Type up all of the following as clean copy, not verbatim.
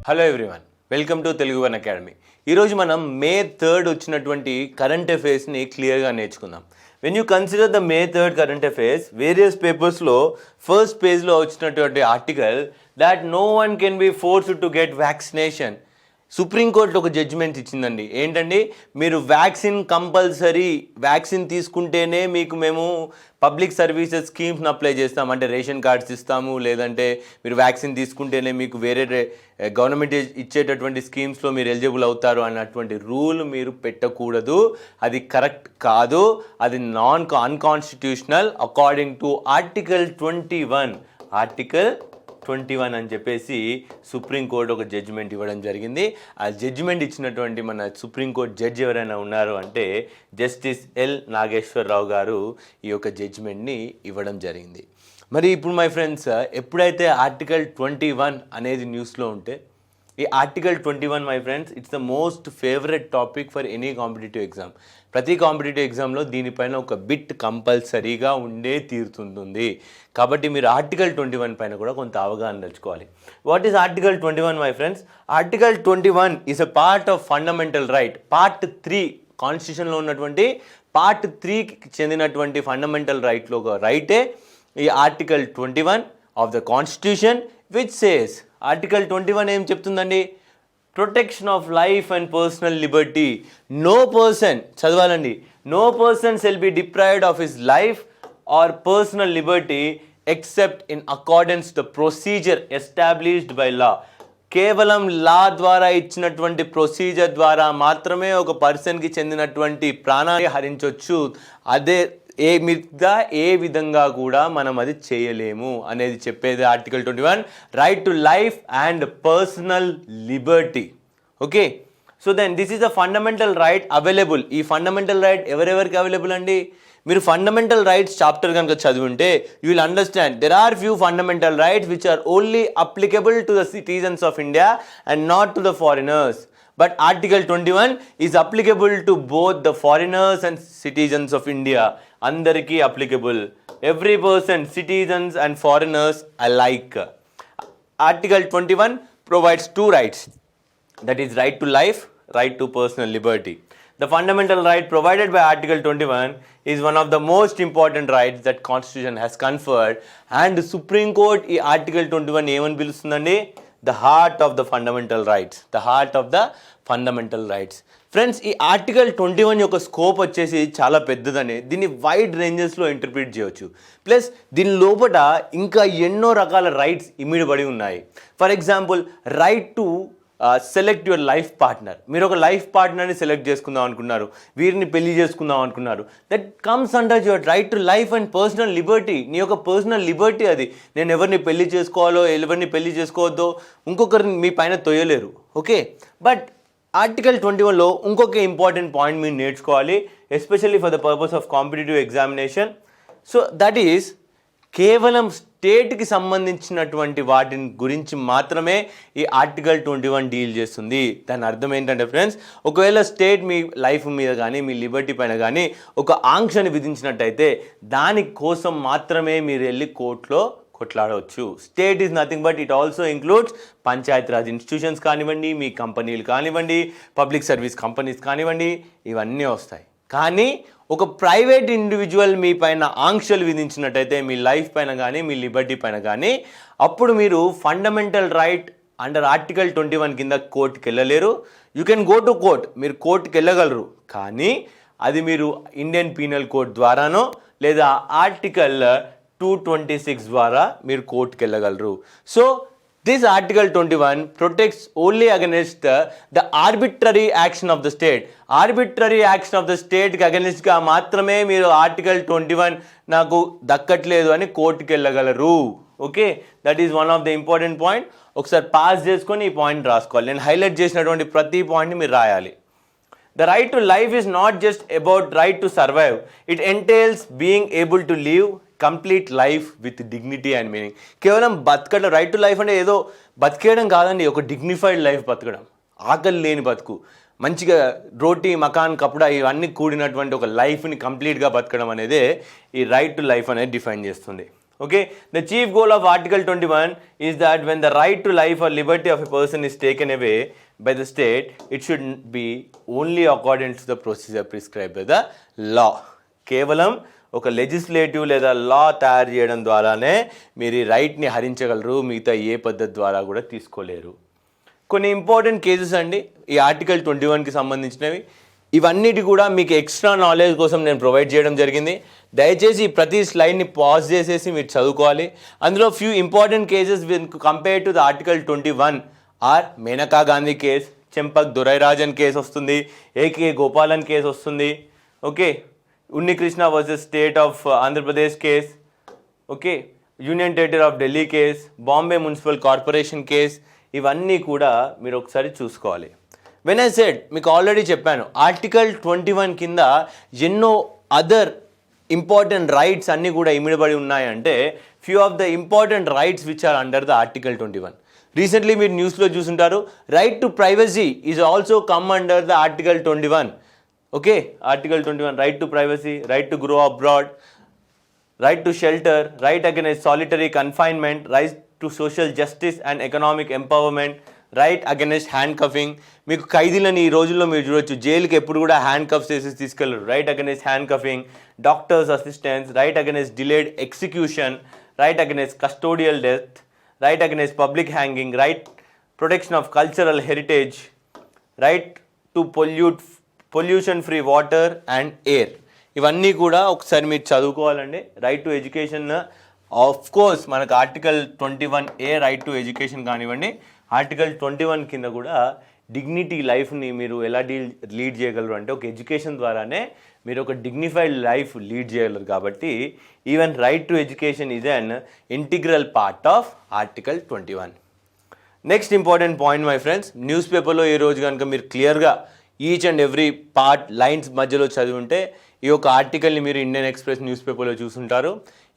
Hello everyone, welcome to Telugu one academy. ఈరోజు మనం May 3 వచ్చినటువంటి కరెంట్ అఫైర్స్ని క్లియర్గా నేర్చుకుందాం. When you consider the May 3 current affairs, various పేపర్స్లో ఫస్ట్ పేజ్లో వచ్చినటువంటి article that no one can be forced to get vaccination. Supreme court ఒక జడ్జిమెంట్ ఇచ్చిందండి. ఏంటండి, మీరు వ్యాక్సిన్ తీసుకుంటేనే మీకు మేము పబ్లిక్ సర్వీసెస్ స్కీమ్స్ని అప్లై చేస్తాం, అంటే రేషన్ కార్డ్స్ ఇస్తాము, లేదంటే మీరు వ్యాక్సిన్ తీసుకుంటేనే మీకు వేరే గవర్నమెంట్ ఇచ్చేటటువంటి స్కీమ్స్లో మీరు ఎలిజిబుల్ అవుతారు అన్నటువంటి రూల్ మీరు పెట్టకూడదు. అది కరెక్ట్ కాదు, అది అన్కాన్స్టిట్యూషనల్ అకార్డింగ్ టు ఆర్టికల్ 21 అని చెప్పేసి సుప్రీంకోర్టు ఒక జడ్జిమెంట్ ఇవ్వడం జరిగింది. ఆ జడ్జిమెంట్ ఇచ్చినటువంటి మన సుప్రీంకోర్టు జడ్జి ఎవరైనా ఉన్నారు అంటే జస్టిస్ ఎల్ నాగేశ్వరరావు గారు ఈ యొక్క జడ్జిమెంట్ని ఇవ్వడం జరిగింది. మరి ఇప్పుడు మై ఫ్రెండ్స్, ఎప్పుడైతే ఆర్టికల్ 21 అనేది న్యూస్లో ఉంటే, ఈ article 21 my friends, it's the most favourite topic for any competitive exam. ప్రతి కాంపిటేటివ్ ఎగ్జామ్లో దీనిపైన ఒక బిట్ కంపల్సరీగా ఉండే తీరుతుంటుంది. కాబట్టి మీరు ఆర్టికల్ 21 పైన కూడా కొంత అవగాహన తెచ్చుకోవాలి. What is article 21 my friends? Article 21 is a part of fundamental right. Part 3 కాన్స్టిట్యూషన్లో ఉన్నటువంటి పార్ట్ 3కి చెందినటువంటి ఫండమెంటల్ రైట్లో ఒక రైటే ఈ article 21 of the constitution, which says, article 21 ఏం చెప్తుందండి? Protection of life and personal liberty. No person, చదవాలండి, no person shall be deprived of his life or personal liberty except in accordance the procedure established by law. కేవలం law ద్వారా ఇచ్చినటువంటి procedure ద్వారా మాత్రమే ఒక పర్సన్కి చెందినటువంటి ప్రాణాన్ని హరించవచ్చు. అదే ఏ విధంగా కూడా మనం అది చేయలేము అనేది చెప్పేది article 21, right to life and personal liberty. Okay, so then this is a fundamental right available. ఈ ఫండమెంటల్ రైట్ ఎవరెవరికి అవైలబుల్ అండి? మీరు ఫండమెంటల్ రైట్స్ చాప్టర్ కనుక చదివింటే you will understand there are few fundamental rights which are only applicable to the citizens of India and not to the foreigners. But Article 21 is applicable to both the foreigners and citizens of India. Andariki applicable. Every person, citizens and foreigners alike. Article 21 provides two rights. That is right to life, right to personal liberty. The fundamental right provided by Article 21 is one of the most important rights that Constitution has conferred. And the Supreme Court ఈ Article 21 ఏమని పిలుస్తుందండి? The heart of the fundamental rights. The heart of the fundamental rights. Friends, ఈ article 21 యొక్క scope వచ్చేసి చాలా పెద్దదని, దీన్ని wide రేంజెస్లో interpret చేయవచ్చు. Plus దీని లోపల ఇంకా ఎన్నో రకాల రైట్స్ ఇమిడిపడి ఉన్నాయి. For example, right to select your life partner. మీరు ఒక లైఫ్ పార్ట్నర్ని సెలెక్ట్ చేసుకుందాం అనుకున్నారు, వీరిని పెళ్లి చేసుకుందాం అనుకున్నారు, that comes under your right to life and personal Liberty. నీ యొక్క పర్సనల్ లిబర్టీ అది. నేను ఎవరిని పెళ్లి చేసుకోవాలో, ఎవరిని పెళ్లి చేసుకోవద్దో ఇంకొకరిని మీ పైన తొయ్యలేరు. ఓకే, బట్ ఆర్టికల్ 21లో ఇంకొక ఇంపార్టెంట్ పాయింట్ మీరు నేర్చుకోవాలి, especially for the purpose of competitive examination. So that is, కేవలం స్టేట్కి సంబంధించినటువంటి వాటిని గురించి మాత్రమే ఈ ఆర్టికల్ 21 డీల్ చేస్తుంది. దాని అర్థం ఏంటంటే ఫ్రెండ్స్, ఒకవేళ స్టేట్ మీ లైఫ్ మీద కానీ మీ లిబర్టీ పైన కానీ ఒక ఆంక్షను విధించినట్టయితే దానికోసం మాత్రమే మీరు వెళ్ళి కోర్టులో కొట్లాడవచ్చు. State is nothing but it also includes Panchayati Raj institutions కానివ్వండి, మీ కంపెనీలు కానివ్వండి, పబ్లిక్ సర్వీస్ కంపెనీస్ కానివ్వండి, ఇవన్నీ వస్తాయి. కానీ ఒక ప్రైవేట్ ఇండివిజువల్ మీ పైన ఆంక్షలు విధించినట్టయితే, మీ లైఫ్ పైన కానీ మీ లిబర్టీ పైన కానీ, అప్పుడు మీరు ఫండమెంటల్ రైట్ అండర్ ఆర్టికల్ 21 కింద కోర్టుకి వెళ్ళలేరు. You can go to court, మీరు కోర్టుకి వెళ్ళగలరు, కానీ అది మీరు ఇండియన్ పీనల్ కోడ్ ద్వారానో లేదా ఆర్టికల్ 226 ద్వారా మీరు కోర్టుకి వెళ్ళగలరు. So this Article 21 protects only against the arbitrary action of the state. Arbitrary action of the state కి అగెనిస్ట్గా మాత్రమే మీరు ఆర్టికల్ 21 నాకు దక్కట్లేదు అని కోర్టుకి వెళ్ళగలరు. Okay, that is one of the important point. ఒకసారి పాస్ చేసుకొని ఈ పాయింట్ రాసుకోవాలి. నేను హైలైట్ చేసినటువంటి ప్రతి పాయింట్ని మీరు రాయాలి. The right to life is not just about right to survive. It entails being able to live complete life with dignity and meaning. కేవలం బతకడం, రైట్ టు లైఫ్ అంటే ఏదో బతికేయడం కాదండి, ఒక డిగ్నిఫైడ్ లైఫ్ బతకడం, ఆకలి లేని బతుకు, మంచిగా రోటీ మకాన్ కపడా ఇవన్నీ కూడినటువంటి ఒక లైఫ్ని కంప్లీట్గా బతకడం అనేదే ఈ రైట్ టు లైఫ్ అనేది డిఫైన్ చేస్తుంది. Okay, the chief goal of Article 21 is that when the right to life or liberty of a person is taken away by the state, it should be only according to the procedure prescribed by the law. కేవలం ఒక legislative లేదా లా తయారు చేయడం ద్వారానే మీరు ఈ రైట్ని హరించగలరు, మిగతా ఏ పద్ధతి ద్వారా కూడా తీసుకోలేరు. కొన్ని ఇంపార్టెంట్ కేసెస్ అండి ఈ ఆర్టికల్ 21కి సంబంధించినవి. ఇవన్నిటి కూడా మీకు ఎక్స్ట్రా నాలెడ్జ్ కోసం నేను ప్రొవైడ్ చేయడం జరిగింది. దయచేసి ప్రతి స్లైడ్ని పాజ్ చేసేసి మీరు చదువుకోవాలి. అందులో few important cases compare to the article 21 or Maneka Gandhi case, Champak Dorairajan case వస్తుంది, ఏకే గోపాలన్ కేసు వస్తుంది, okay, Unnikrishna versus state of Andhra Pradesh case, okay, union territory of Delhi case, Bombay municipal corporation case, ఇవన్నీ కూడా మీరు ఒకసారి చూసుకోవాలి. వెన్ ఐ సెడ్ మీకు ఆల్రెడీ చెప్పాను ఆర్టికల్ 21 కింద ఎన్నో అదర్ ఇంపార్టెంట్ రైట్స్ అన్నీ కూడా ఇమిడబడి ఉన్నాయంటే few of the important rights which are under the article 21. Recently మీరు న్యూస్లో చూసుంటారు, right to privacy is also come under the article 21. Okay, article 21 right to privacy, right to grow abroad, right to shelter, right against solitary confinement, right to social justice and economic empowerment, right against handcuffing. మీకు ఖైదీలను ఈ రోజుల్లో మీరు చూడొచ్చు, జైలుకి ఎప్పుడు కూడా handcuffs వేసి తీసుకెళ్ళరు. Right against handcuffing, doctors assistance, right against delayed execution, right against custodial death, right against public hanging, right protection of cultural heritage, right to pollution free water and air. ఇవన్నీ కూడా ఒకసారి మీరు చదువుకోవాలండి. Right to education of course మనకు article 21A right to education కానివ్వండి, article 21 కింద కూడా dignity లైఫ్ని మీరు ఎలా లీడ్ చేయగలరు అంటే ఒక ఎడ్యుకేషన్ ద్వారానే మీరు ఒక డిగ్నిఫైడ్ లైఫ్ లీడ్ చేయగలరు. కాబట్టి even right to education is an integral part of article 21. Next important point my friends, news పేపర్లో ఈరోజు కనుక మీరు క్లియర్గా each and every part lines మధ్యలో చదివి ఉంటే ఈ యొక్క ఆర్టికల్ని మీరు ఇండియన్ ఎక్స్ప్రెస్ న్యూస్ పేపర్లో చూసుంటారు.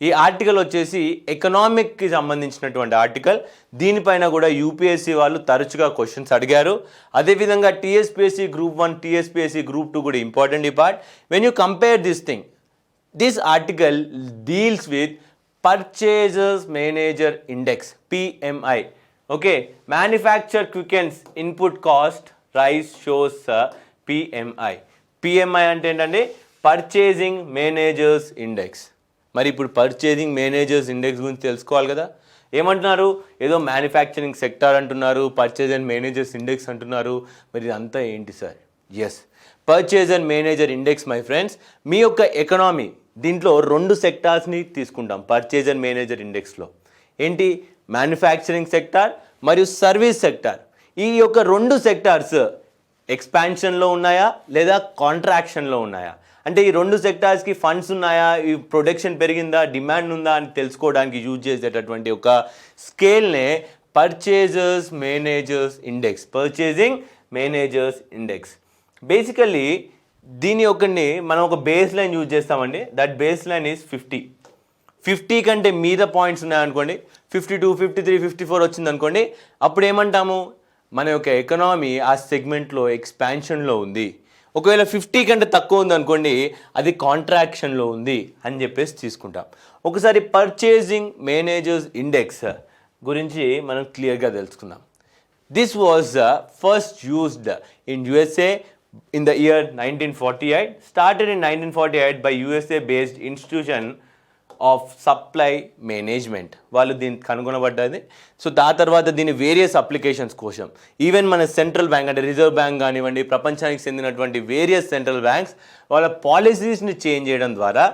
ఈ ఆర్టికల్ వచ్చేసి ఎకనామిక్కి సంబంధించినటువంటి ఆర్టికల్. దీనిపైన కూడా యూపీఎస్సీ వాళ్ళు తరచుగా క్వశ్చన్స్ అడిగారు. అదేవిధంగా టీఎస్పీఎస్సీ గ్రూప్ 1, టీఎస్పీఎస్సీ గ్రూప్ 2 కూడా ఇంపార్టెంట్ ఈ part. When you compare this thing, this article deals with purchasers manager index PMI. Okay, manufacture quickens input cost rise shows PMI. PMI అంటే ఏంటంటే పర్చేజింగ్ మేనేజర్స్ ఇండెక్స్. మరి ఇప్పుడు purchasing managers index గురించి తెలుసుకోవాలి కదా. ఏమంటున్నారు, ఏదో మ్యానుఫ్యాక్చరింగ్ సెక్టార్ అంటున్నారు, పర్చేజ్ అండ్ మేనేజర్స్ ఇండెక్స్ అంటున్నారు. మరి ఇదంతా ఏంటి sir? Yes, purchase and manager index my friends మీ యొక్క ఎకనామీ దీంట్లో 2 సెక్టార్స్ని తీసుకుంటాం పర్చేజ్ అండ్ మేనేజర్ ఇండెక్స్లో. ఏంటి? మ్యానుఫ్యాక్చరింగ్ సెక్టార్ మరియు సర్వీస్ సెక్టార్. ఈ యొక్క 2 సెక్టార్స్ ఎక్స్పాన్షన్లో ఉన్నాయా లేదా కాంట్రాక్షన్లో ఉన్నాయా, అంటే ఈ 2 సెక్టార్స్కి ఫండ్స్ ఉన్నాయా, ఈ ప్రొడక్షన్ పెరిగిందా, డిమాండ్ ఉందా అని తెలుసుకోవడానికి యూజ్ చేసేటటువంటి ఒక స్కేల్నే purchasers managers index, purchasing managers index. Basically దీని ఒకటి మనం ఒక బేస్ లైన్ యూజ్ చేస్తామండి. That baseline is 50. 50 కంటే మీద పాయింట్స్ ఉన్నాయనుకోండి, 52, 53, 54 వచ్చింది అనుకోండి, అప్పుడు ఏమంటాము, మన యొక్క ఎకనామీ ఆ సెగ్మెంట్లో ఎక్స్పాన్షన్లో ఉంది. ఒకవేళ 50 కంటే తక్కువ ఉంది అనుకోండి, అది కాంట్రాక్షన్లో ఉంది అని చెప్పేసి తీసుకుంటాం. ఒకసారి పర్చేజింగ్ మేనేజర్స్ ఇండెక్స్ గురించి మనం క్లియర్గా తెలుసుకుందాం. This was first used in USA in the year 1948, started in 1948 by USA based institution of supply management. వాళ్ళు దీన్ని కనుగొనబడ్డది. సో దాని తర్వాత దీని వేరియస్ అప్లికేషన్స్ కోసం ఈవెన్ మన సెంట్రల్ బ్యాంక్ అంటే రిజర్వ్ బ్యాంక్ కానివ్వండి, ప్రపంచానికి చెందినటువంటి వేరియస్ సెంట్రల్ బ్యాంక్స్ వాళ్ళ పాలసీస్ని చేంజ్ చేయడం ద్వారా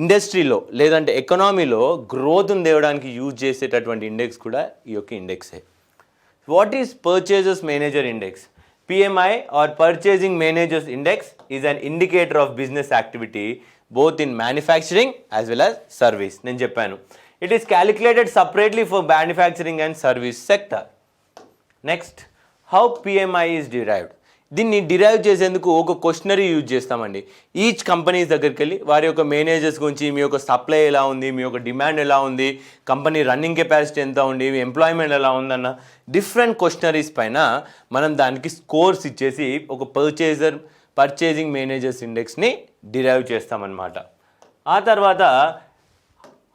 ఇండస్ట్రీలో లేదంటే ఎకనామీలో గ్రోత్ని తేవడానికి యూజ్ చేసేటటువంటి ఇండెక్స్ కూడా ఈ యొక్క ఇండెక్సే. What is purchasers manager index? PMI or Purchasing Managers Index is an indicator of business activity both in manufacturing as well as service. నేను చెప్పాను, it is calculated separately for manufacturing and service sector. Next, how PMI is derived? దీన్ని derive చేసేందుకు ఒక questionnaire use చేస్తామండి. Each companies దగ్గరికి వెళ్ళి వారి యొక్క మేనేజర్స్ గురించి, మీ యొక్క సప్లై ఎలా ఉంది, మీ యొక్క డిమాండ్ ఎలా ఉంది, కంపెనీ రన్నింగ్ కెపాసిటీ ఎంత ఉంది, ఎంప్లాయ్మెంట్ ఎలా ఉందన్న డిఫరెంట్ క్వశ్చనరీస్ పైన మనం దానికి స్కోర్స్ ఇచ్చేసి ఒక పర్చేజింగ్ మేనేజర్స్ ఇండెక్స్ని డిరైవ్ చేస్తామన్నమాట. ఆ తర్వాత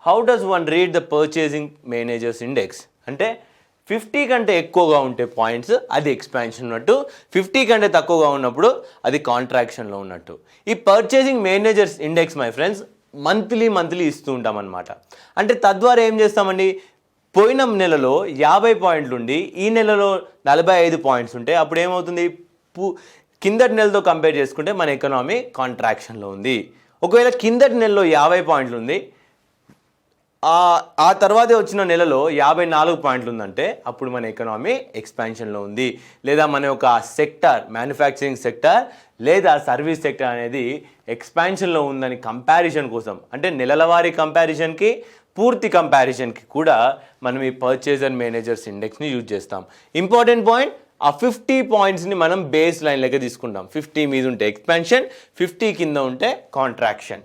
how does one read the purchasing managers index అంటే 50 కంటే ఎక్కువగా ఉంటే పాయింట్స్ అది ఎక్స్పాన్షన్ ఉన్నట్టు, 50 కంటే తక్కువగా ఉన్నప్పుడు అది కాంట్రాక్షన్లో ఉన్నట్టు. ఈ purchasing managers index my friends monthly ఇస్తూ ఉంటాం అనమాట. అంటే తద్వారా ఏం చేస్తామండి, పోయిన నెలలో 50 పాయింట్లు ఉండి ఈ నెలలో 45 పాయింట్స్ ఉంటే అప్పుడు ఏమవుతుంది, కిందటి నెలతో కంపేర్ చేసుకుంటే మన ఎకనామీ కాంట్రాక్షన్లో ఉంది. ఒకవేళ కిందటి నెలలో 50 పాయింట్లు ఉంది, ఆ తర్వాతే వచ్చిన నెలలో 54 పాయింట్లు ఉందంటే అప్పుడు మన ఎకనామీ ఎక్స్పాన్షన్లో ఉంది. లేదా మన యొక్క సెక్టార్, మ్యానుఫ్యాక్చరింగ్ సెక్టార్ లేదా సర్వీస్ సెక్టార్ అనేది ఎక్స్పాన్షన్లో ఉందని కంపారిజన్ కోసం, అంటే నెలల వారీ కంపారిజన్కి పూర్తి కంపారిజన్కి కూడా మనం ఈ పర్చేజర్ మేనేజర్స్ ఇండెక్స్ని యూజ్ చేస్తాం. ఇంపార్టెంట్ పాయింట్, ఆ 50 పాయింట్స్ని మనం బేస్ లైన్ లెక్క తీసుకుంటాం. 50 మీద ఉంటే ఎక్స్పాన్షన్, 50 కింద ఉంటే కాంట్రాక్షన్.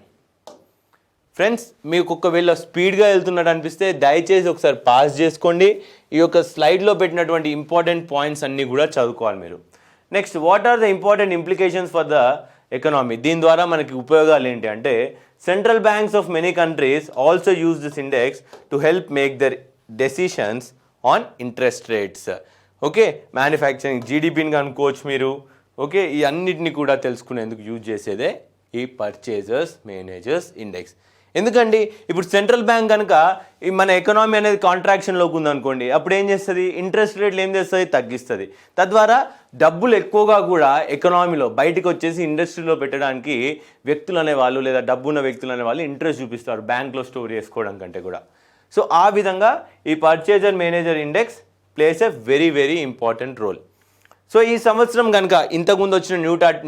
ఫ్రెండ్స్ మీకు ఒకవేళ స్పీడ్గా వెళ్తున్నట్టు అనిపిస్తే దయచేసి ఒకసారి పాస్ చేసుకోండి. ఈ యొక్క స్లైడ్లో పెట్టినటువంటి ఇంపార్టెంట్ పాయింట్స్ అన్నీ కూడా చదువుకోవాలి మీరు. Next, what are the important implications for the economy? దీని ద్వారా మనకి ఉపయోగాలు ఏంటి అంటే, central banks of many countries also use this index to help make their decisions on interest rates. Okay, manufacturing జీడిపిని కనుక్కోవచ్చు మీరు. ఓకే, ఈ అన్నిటిని కూడా తెలుసుకునేందుకు యూజ్ చేసేదే ఈ పర్చేజర్స్ మేనేజర్స్ ఇండెక్స్. ఎందుకండి, ఇప్పుడు సెంట్రల్ బ్యాంక్ కనుక మన ఎకనామీ అనేది కాంట్రాక్షన్లోకి ఉందనుకోండి, అప్పుడు ఏం చేస్తుంది, ఇంట్రెస్ట్ రేట్లు ఏం చేస్తుంది, తగ్గిస్తుంది. తద్వారా డబ్బులు ఎక్కువగా కూడా ఎకనామీలో బయటకు వచ్చేసి ఇండస్ట్రీలో పెట్టడానికి వ్యక్తులు అనేవాళ్ళు లేదా డబ్బున్న వ్యక్తులు అనేవాళ్ళు ఇంట్రెస్ట్ చూపిస్తారు బ్యాంక్లో స్టోర్ చేసుకోవడం కంటే కూడా. సో ఆ విధంగా ఈ purchaser manager index plays a very important role. So ఈ సంవత్సరం కనుక ఇంతకుముందు వచ్చిన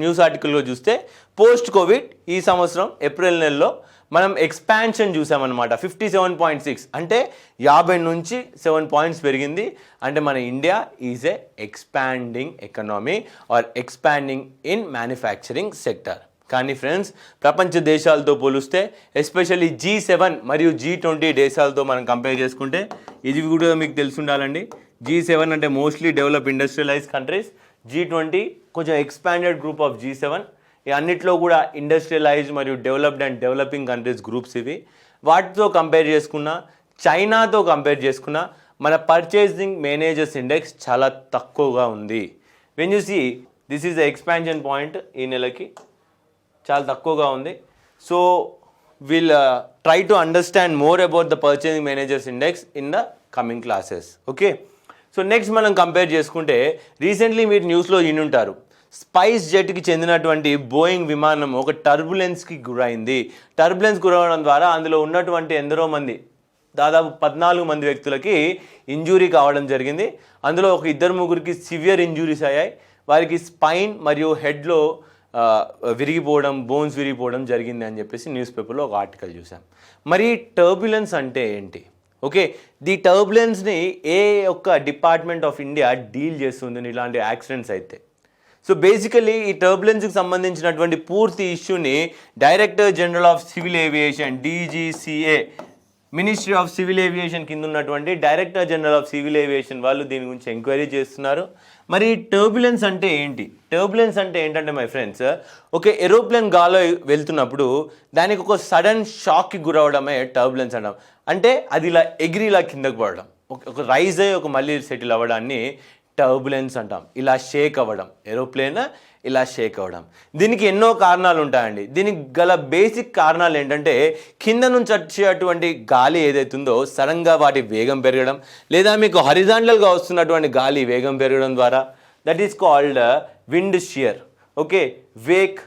న్యూస్ ఆర్టికల్లో చూస్తే, పోస్ట్ కోవిడ్ ఈ సంవత్సరం ఏప్రిల్ నెలలో మనం ఎక్స్పాన్షన్ చూసామన్నమాట. 57.6 అంటే 50 నుంచి 7 పాయింట్స్ పెరిగింది. అంటే మన India is a expanding economy or expanding in manufacturing sector. కానీ ఫ్రెండ్స్, ప్రపంచ దేశాలతో పోలిస్తే ఎస్పెషల్లీ G7 మరియు G20 దేశాలతో మనం కంపేర్ చేసుకుంటే, ఇది కూడా మీకు తెలిసి ఉండాలండి. G7 అంటే mostly develop industrialise countries, G20 కొంచెం ఎక్స్పాండెడ్ గ్రూప్ ఆఫ్ G7. ఈ అన్నిట్లో కూడా ఇండస్ట్రియలైజ్డ్ మరియు developed and developing countries groups ఇవి. వాటితో కంపేర్ చేసుకున్నా, చైనాతో కంపేర్ చేసుకున్నా మన పర్చేసింగ్ మేనేజర్స్ ఇండెక్స్ చాలా తక్కువగా ఉంది. When you see this is the expansion point, ఈ నెలకి చాలా తక్కువగా ఉంది. So will try to understand more about the purchasing managers index in the coming classes. Okay, so next మనం కంపేర్ చేసుకుంటే, రీసెంట్లీ మీరు న్యూస్లో వినుంటారు, స్పైస్ జెట్కి చెందినటువంటి బోయింగ్ విమానం ఒక టర్బులెన్స్కి గురైంది. టర్బులెన్స్ గురవడం ద్వారా అందులో ఉన్నటువంటి ఎందరో మంది, దాదాపు 14 మంది వ్యక్తులకి ఇంజూరీ కావడం జరిగింది. అందులో ఒక 2-3 సివియర్ ఇంజూరీస్ అయ్యాయి. వారికి స్పైన్ మరియు హెడ్లో విరిగిపోవడం, బోన్స్ విరిగిపోవడం జరిగింది అని చెప్పేసి న్యూస్ పేపర్లో ఒక ఆర్టికల్ చూసాం. మరి టర్బులెన్స్ అంటే ఏంటి? ఓకే, ది టర్బులెన్స్ని ఏ ఒక్క డిపార్ట్మెంట్ ఆఫ్ ఇండియా డీల్ చేస్తుంది ఇలాంటి యాక్సిడెంట్స్ అయితే? సో బేసికలీ ఈ టర్బులెన్స్కి సంబంధించినటువంటి పూర్తి ఇష్యూని director general of civil aviation DGCA, ministry of civil aviation కింద ఉన్నటువంటి director general of civil aviation వాళ్ళు దీని గురించి ఎంక్వైరీ చేస్తున్నారు. మరి టర్బులెన్స్ అంటే ఏంటి? టర్బులెన్స్ అంటే ఏంటంటే మై ఫ్రెండ్స్, ఒక ఏరోప్లేన్ గాల్లో వెళ్తున్నప్పుడు దానికి ఒక సడన్ షాక్కి గురవడమే టర్బులెన్స్ అంటాం. అంటే అది ఇలా ఎగిరి ఇలా కిందకు పడడం, ఒక రైజ్ అయ్యి ఒక మళ్ళీ సెటిల్ అవ్వడాన్ని టర్బులెన్స్ అంటాం. ఇలా షేక్ అవ్వడం, ఏరోప్లేన్ ఇలా షేక్ అవ్వడం. దీనికి ఎన్నో కారణాలు ఉంటాయండి. దీనికి గల బేసిక్ కారణాలు ఏంటంటే, కింద నుంచి వచ్చేటువంటి గాలి ఏదైతుందో సడన్గా వాటి వేగం పెరగడం, లేదా మీకు హారిజాంటల్గా వస్తున్నటువంటి గాలి వేగం పెరగడం ద్వారా, that is called wind shear. Okay, Wake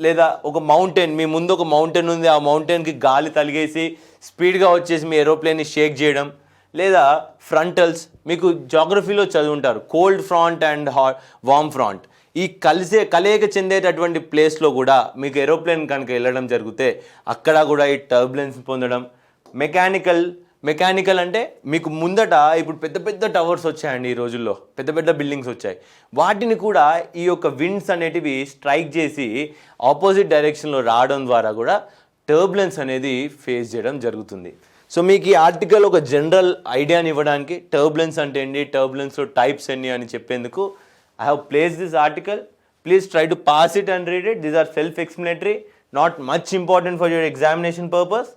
లేదా ఒక మౌంటైన్, మీ ముందు ఒక మౌంటైన్ ఉంది, ఆ మౌంటైన్కి గాలి తలిగేసి స్పీడ్గా వచ్చేసి మీ ఏరోప్లేన్ని షేక్ చేయడం. లేదా ఫ్రంటల్స్, మీకు జాగ్రఫీలో చదువుంటారు, cold front and warm front. ఈ కలయిక చెందేటటువంటి ప్లేస్లో కూడా మీకు ఏరోప్లేన్ కనుక వెళ్ళడం జరిగితే అక్కడ కూడా ఈ టర్బులెన్స్ పొందడం. మెకానికల్ అంటే మీకు ముందట ఇప్పుడు పెద్ద టవర్స్ వచ్చాయండి, ఈ రోజుల్లో పెద్ద బిల్డింగ్స్ వచ్చాయి. వాటిని కూడా ఈ యొక్క విండ్స్ అనేటివి స్ట్రైక్ చేసి ఆపోజిట్ డైరెక్షన్లో రావడం ద్వారా కూడా టర్బులెన్స్ అనేది ఫేస్ చేయడం జరుగుతుంది. సో మీకు ఈ ఆర్టికల్ ఒక జనరల్ ఐడియాని ఇవ్వడానికి, టర్బులెన్స్ అంటే ఏంటి, టర్బులెన్స్లో టైప్స్ ఎన్ని అని చెప్పేందుకు I have placed this article. Please try to pass it and read it. These are self-explanatory, not much important for your examination purpose.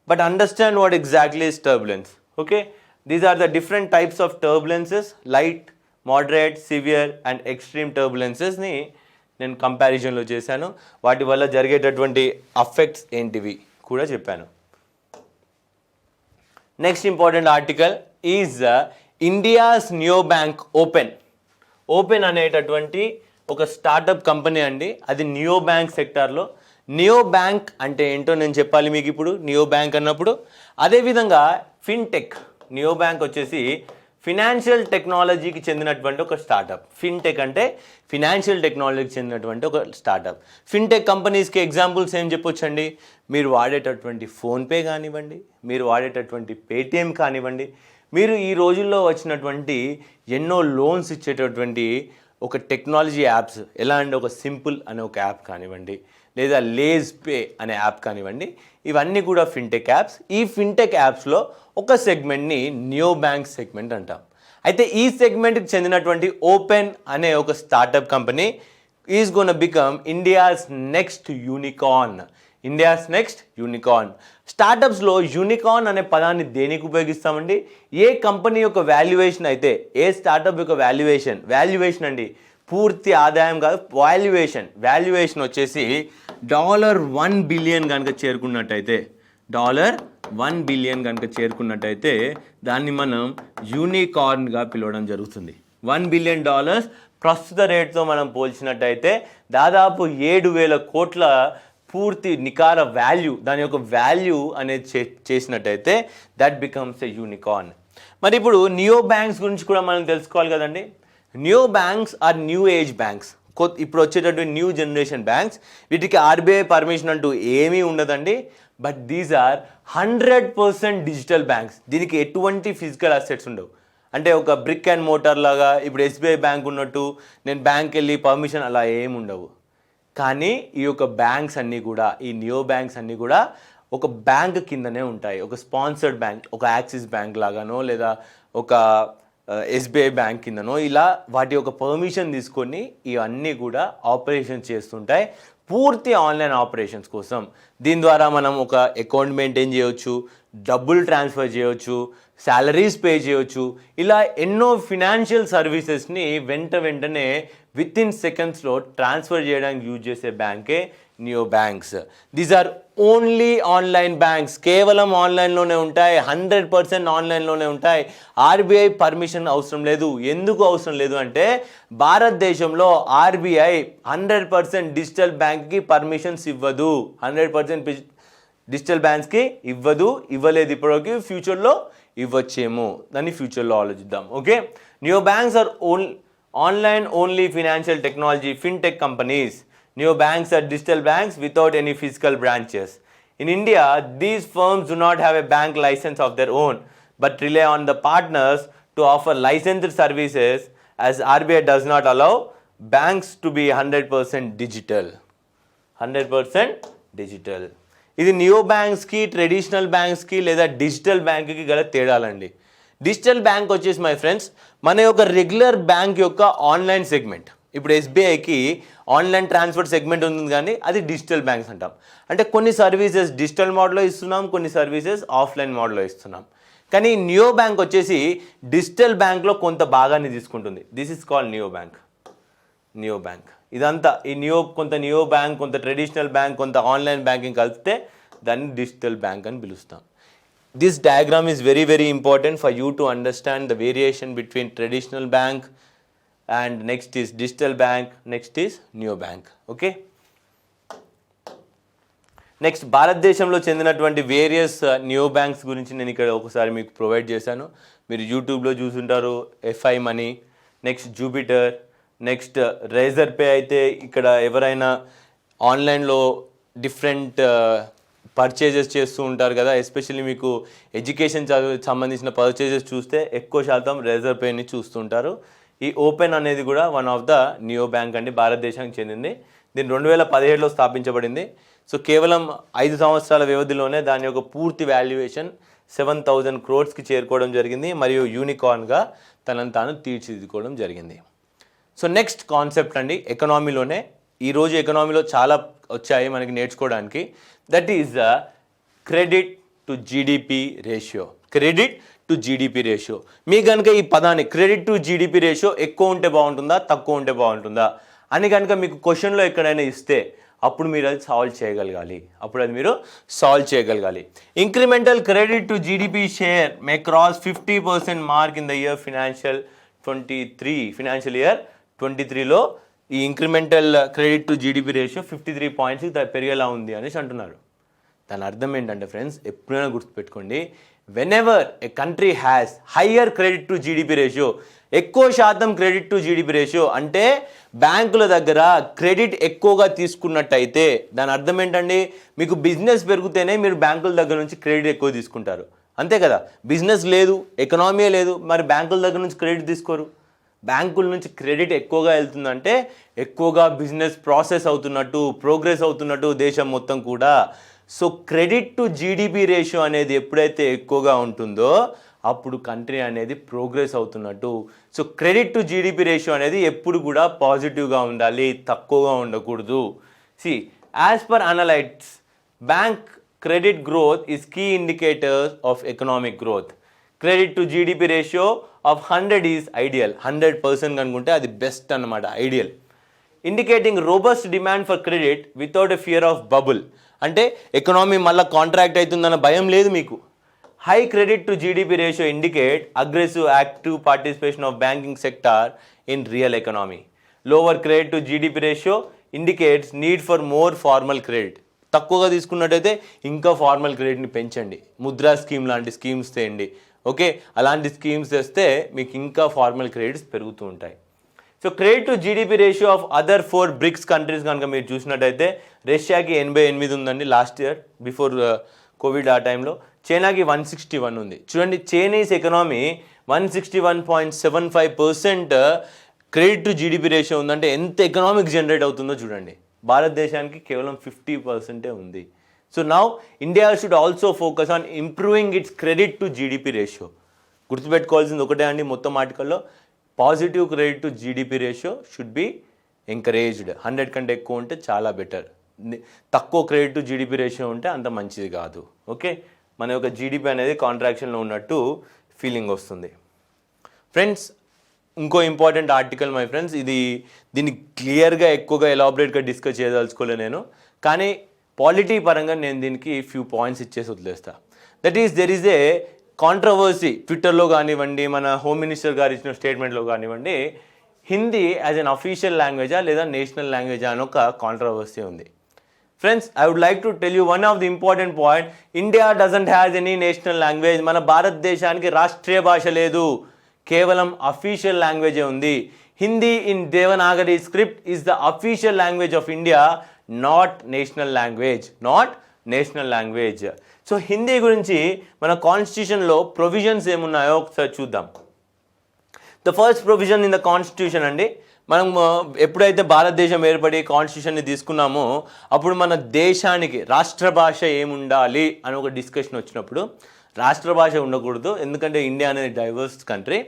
but understand what exactly is turbulence. Okay, these are the different types of turbulences: light, moderate, severe and extreme turbulences ని నేను కంపారిజన్లో చేశాను. వాటి వల్ల జరిగేటటువంటి affects ఏంటివి కూడా చెప్పాను. Next important article is India's neo bank open అనేటటువంటి ఒక స్టార్టప్ కంపెనీ అండి. అది నియో బ్యాంక్ సెక్టార్లో. నియో బ్యాంక్ అంటే ఏంటో నేను చెప్పాలి మీకు ఇప్పుడు. నియో బ్యాంక్ అన్నప్పుడు అదేవిధంగా ఫిన్టెక్. నియో బ్యాంక్ వచ్చేసి ఫినాన్షియల్ టెక్నాలజీకి చెందినటువంటి ఒక స్టార్టప్. ఫిన్టెక్ అంటే ఫినాన్షియల్ టెక్నాలజీకి చెందినటువంటి ఒక స్టార్టప్. ఫిన్టెక్ కంపెనీస్కి ఎగ్జాంపుల్స్ ఏం చెప్పొచ్చండి? మీరు వాడేటటువంటి ఫోన్పే కానివ్వండి, మీరు వాడేటటువంటి పేటిఎం కానివ్వండి, మీరు ఈ రోజుల్లో వచ్చినటువంటి ఎన్నో లోన్స్ ఇచ్చేటటువంటి ఒక టెక్నాలజీ యాప్స్, ఎలా అంటే ఒక సింపుల్ అనే ఒక యాప్ కానివ్వండి, లేదా లేజ్ పే అనే యాప్ కానివ్వండి, ఇవన్నీ కూడా ఫిన్టెక్ యాప్స్. ఈ ఫిన్టెక్ యాప్స్లో ఒక సెగ్మెంట్ని నియో బ్యాంక్ సెగ్మెంట్ అంటాం. అయితే ఈ సెగ్మెంట్కి చెందినటువంటి ఓపెన్ అనే ఒక startup company is gonna become India's next unicorn. స్టార్టప్స్లో యూనికార్న్ అనే పదాన్ని దేనికి ఉపయోగిస్తామండి? ఏ కంపెనీ యొక్క వాల్యుయేషన్ అయితే, ఏ స్టార్టప్ యొక్క వాల్యుయేషన్ అండి, పూర్తి ఆదాయం కాదు, వాల్యుయేషన్ వచ్చేసి $1 బిలియన్ కనుక చేరుకున్నట్టయితే దాన్ని మనం యూనికార్న్గా పిలవడం జరుగుతుంది. $1 బిలియన్ ప్రస్తుత రేట్తో మనం పోల్చినట్టయితే దాదాపు 7,000 కోట్ల పూర్తి నికార వాల్యూ, దాని యొక్క వాల్యూ అనేది చేసినట్టయితే దట్ బికమ్స్ ఎ యూనికార్న్. మరి ఇప్పుడు నియో బ్యాంక్స్ గురించి కూడా మనం తెలుసుకోవాలి కదండి. Neo banks or new age banks. ఇప్పుడు వచ్చేటటువంటి న్యూ జనరేషన్ బ్యాంక్స్. వీటికి ఆర్బీఐ పర్మిషన్ అంటూ ఏమీ ఉండదండి. But these are 100% digital banks. దీనికి ఎటువంటి ఫిజికల్ అసెట్స్ ఉండవు. అంటే ఒక బ్రిక్ అండ్ మోటార్ లాగా ఇప్పుడు ఎస్బీఐ బ్యాంక్ ఉన్నట్టు నేను బ్యాంక్ వెళ్ళి పర్మిషన్ అలా ఏమి ఉండవు. కానీ ఈ యొక్క బ్యాంక్స్ అన్నీ కూడా, ఈ నియో బ్యాంక్స్ అన్నీ కూడా ఒక బ్యాంక్ కిందనే ఉంటాయి. ఒక స్పాన్సర్డ్ బ్యాంక్, ఒక యాక్సిస్ బ్యాంక్ లాగానో లేదా ఒక ఎస్బీఐ బ్యాంక్ కిందనో ఇలా వాటి యొక్క పర్మిషన్ తీసుకొని ఇవన్నీ కూడా ఆపరేషన్ చేస్తుంటాయి, పూర్తి ఆన్లైన్ ఆపరేషన్స్ కోసం. దీని ద్వారా మనం ఒక అకౌంట్ మెయింటైన్ చేయవచ్చు, డబ్బులు ట్రాన్స్ఫర్ చేయవచ్చు, శాలరీస్ పే చేయవచ్చు. ఇలా ఎన్నో ఫినాన్షియల్ సర్వీసెస్ని వెంటనే విత్ ఇన్ సెకండ్స్లో ట్రాన్స్ఫర్ చేయడానికి యూజ్ చేసే బ్యాంకే neo banks. These are only online banks. కేవలం ఆన్లైన్లోనే ఉంటాయి, 100% ఆన్లైన్లోనే ఉంటాయి. ఆర్బీఐ పర్మిషన్ అవసరం లేదు. ఎందుకు అవసరం లేదు అంటే భారతదేశంలో ఆర్బీఐ 100% డిజిటల్ బ్యాంక్కి పర్మిషన్స్ ఇవ్వదు. 100% డిజిటల్ బ్యాంక్స్కి ఇవ్వలేదు ఇప్పటివరకు. ఫ్యూచర్లో ఇవ్వచ్చేమో, దాన్ని ఫ్యూచర్లో ఆలోచిద్దాం. Okay, neo banks or online only financial technology fintech companies. Neo banks are digital banks without any physical branches. In India, these firms do not have a bank license of their own but rely on the partners to offer licensed services, as RBI does not allow banks to be 100% digital. ఇది neo బ్యాంక్స్కి, traditional బ్యాంక్స్కి లేదా digital బ్యాంక్కి గల తేడాలండి. Digital bank వచ్చేసి my friends మన యొక్క regular bank యొక్క online segment. ఇప్పుడు ఎస్బీఐకి online transfer segment ఉంది, కానీ అది డిజిటల్ బ్యాంక్స్ అంటాం. అంటే కొన్ని సర్వీసెస్ డిజిటల్ మోడ్లో ఇస్తున్నాం, కొన్ని సర్వీసెస్ ఆఫ్లైన్ మోడ్లో ఇస్తున్నాం. కానీ నియో బ్యాంక్ వచ్చేసి డిజిటల్ బ్యాంక్లో కొంత భాగాన్ని తీసుకుంటుంది. This is called neo bank. ఇదంతా ఈ కొంత నియో బ్యాంక్, కొంత ట్రెడిషనల్ బ్యాంక్, కొంత ఆన్లైన్ బ్యాంకింగ్ కలిపితే దాన్ని డిజిటల్ బ్యాంక్ అని పిలుస్తాం. This diagram is very, very important for you to understand the variation between traditional bank and next is digital bank, next is neo bank. Okay. Next భారతదేశంలో చెందినటువంటి various neo banks గురించి నేను ఇక్కడ ఒకసారి మీకు provide చేశాను. మీరు యూట్యూబ్లో చూసుంటారు. Fi money, next Jupiter, next Razorpay. అయితే ఇక్కడ ఎవరైనా ఆన్లైన్లో డిఫరెంట్ పర్చేజెస్ చేస్తూ ఉంటారు కదా, ఎస్పెషల్లీ మీకు ఎడ్యుకేషన్ సంబంధించిన పర్చేజెస్ చూస్తే ఎక్కువ శాతం రేజర్ పేని చూస్తుంటారు. ఈ ఓపెన్ అనేది కూడా one of the neo bank అండి, భారతదేశానికి చెందింది. దీన్ని 2017లో స్థాపించబడింది. సో కేవలం 5 సంవత్సరాల వ్యవధిలోనే దాని యొక్క పూర్తి వాల్యుయేషన్ 7,000 crores చేరుకోవడం జరిగింది, మరియు యూనికార్న్గా తనను తాను తీర్చిదిద్దుకోవడం జరిగింది. సో నెక్స్ట్ కాన్సెప్ట్ అండి ఎకనామీలోనే. ఈరోజు ఎకనామీలో చాలా వచ్చాయి మనకి నేర్చుకోవడానికి. That is credit to to GDP ratio. Credit to GDP ratio. మీకు కనుక ఈ పదాన్ని క్రెడిట్ టు జీడిపి రేషియో ఎక్కువ ఉంటే బాగుంటుందా, తక్కువ ఉంటే బాగుంటుందా అని కనుక మీకు క్వశ్చన్లో ఎక్కడైనా ఇస్తే అప్పుడు మీరు అది సాల్వ్ చేయగలగాలి. Incremental credit to GDP share may cross 50% mark in the year financial year 23లో ఈ incremental credit to GDP ratio 53 points పెరిగేలా ఉంది అనేసి అంటున్నారు. దాని అర్థం ఏంటంటే ఫ్రెండ్స్, ఎప్పుడైనా గుర్తుపెట్టుకోండి, whenever A country has higher credit to GDP ratio, ఎక్కువ శాతం క్రెడిట్ టు జీడిపి రేషియో అంటే బ్యాంకుల దగ్గర క్రెడిట్ ఎక్కువగా తీసుకున్నట్టయితే దాని అర్థం ఏంటండి, మీకు బిజినెస్ పెరిగితేనే మీరు బ్యాంకుల దగ్గర నుంచి క్రెడిట్ ఎక్కువ తీసుకుంటారు, అంతే కదా. బిజినెస్ లేదు, ఎకనామీ లేదు, మరి బ్యాంకుల దగ్గర నుంచి క్రెడిట్ తీసుకోరు. బ్యాంకుల నుంచి క్రెడిట్ ఎక్కువగా వెళ్తుందంటే ఎక్కువగా బిజినెస్ ప్రాసెస్ అవుతున్నట్టు, ప్రోగ్రెస్ అవుతున్నట్టు దేశం మొత్తం కూడా. So credit to GDP ratio అనేది ఎప్పుడైతే ఎక్కువగా ఉంటుందో అప్పుడు కంట్రీ అనేది ప్రోగ్రెస్ అవుతున్నట్టు. So credit to GDP ratio అనేది ఎప్పుడు కూడా పాజిటివ్గా ఉండాలి, తక్కువగా ఉండకూడదు. See as per analysts, bank credit growth is key indicators of economic growth. Credit to GDP ratio of 100 is ideal. 100% కనుకుంటే అది బెస్ట్ అన్నమాట, ideal. Indicating robust demand for credit without a fear of bubble. అంటే economy మళ్ళీ contract అవుతుందన్న భయం లేదు మీకు. High credit to GDP ratio indicate aggressive active participation of banking sector in real economy. Lower credit to GDP ratio indicates need for more formal credit. తక్కువగా తీసుకున్నట్టయితే ఇంకా formal క్రెడిట్ని పెంచండి, ముద్రా స్కీమ్ లాంటి స్కీమ్స్ తేయండి. ఓకే, అలాంటి స్కీమ్స్ తెస్తే మీకు ఇంకా formal credits పెరుగుతూ ఉంటాయి. So credit to GDP ratio of other 4 bricks countries కనుక మీరు చూసినట్టయితే రష్యాకి 88 ఉందండి లాస్ట్ ఇయర్ బిఫోర్ కోవిడ్ ఆ టైంలో. చైనాకి 161 ఉంది. చూడండి, Chinese economy 161.75% credit to GDP ratio ఉందంటే ఎంత ఎకనామిక్ జనరేట్ అవుతుందో చూడండి. భారతదేశానికి కేవలం 50% ఉంది. So now India should also focus on improving its credit to GDP ratio. గుర్తుపెట్టుకోవాల్సింది ఒకటే అండి, మొత్తం ఆర్టికల్లో positive credit to GDP ratio should be encouraged. 100 కంటే ఎక్కువ ఉంటే చాలా బెటర్. తక్కువ క్రెడిట్ టు జీడిపి రేషియో ఉంటే అంత మంచిది కాదు. ఓకే, మన యొక్క జీడిపి అనేది కాంట్రాక్షన్లో ఉన్నట్టు ఫీలింగ్ వస్తుంది. ఫ్రెండ్స్, ఇంకో ఇంపార్టెంట్ ఆర్టికల్ మై ఫ్రెండ్స్, దీన్ని క్లియర్గా ఎక్కువగా ఎలాబరేట్గా డిస్కస్ చేయదలుచుకోలే నేను, కానీ పాలిటీ పరంగా నేను దీనికి ఫ్యూ పాయింట్స్ ఇచ్చేసి వదిలేస్తా. That is there is a controversy ట్విట్టర్లో కానివ్వండి, మన హోమ్ మినిస్టర్ గారు ఇచ్చిన స్టేట్మెంట్లో కానివ్వండి, హిందీ యాజ్ అన్ అఫీషియల్ లాంగ్వేజా లేదా నేషనల్ లాంగ్వేజా అని ఒక కాంట్రవర్సీ ఉంది. Friends, I would like to tell you one of the important point. India doesn't has any national language. మన భారతదేశానికి రాష్ట్రీయ భాష లేదు, కేవలం అఫీషియల్ లాంగ్వేజే ఉంది. Hindi in Devanagari script is the official language of India, not national language. So Hindi గురించి మన కాన్స్టిట్యూషన్లో ప్రొవిజన్స్ ఏమున్నాయో ఒకసారి చూద్దాం. The first provision in the constitution అండి, మనం ఎప్పుడైతే భారతదేశం ఏర్పడి కాన్స్టిట్యూషన్ని తీసుకున్నామో అప్పుడు మన దేశానికి రాష్ట్ర భాష ఏముండాలి అని ఒక డిస్కషన్ వచ్చినప్పుడు రాష్ట్ర భాష ఉండకూడదు, ఎందుకంటే ఇండియా అనేది డైవర్స్ కంట్రీ,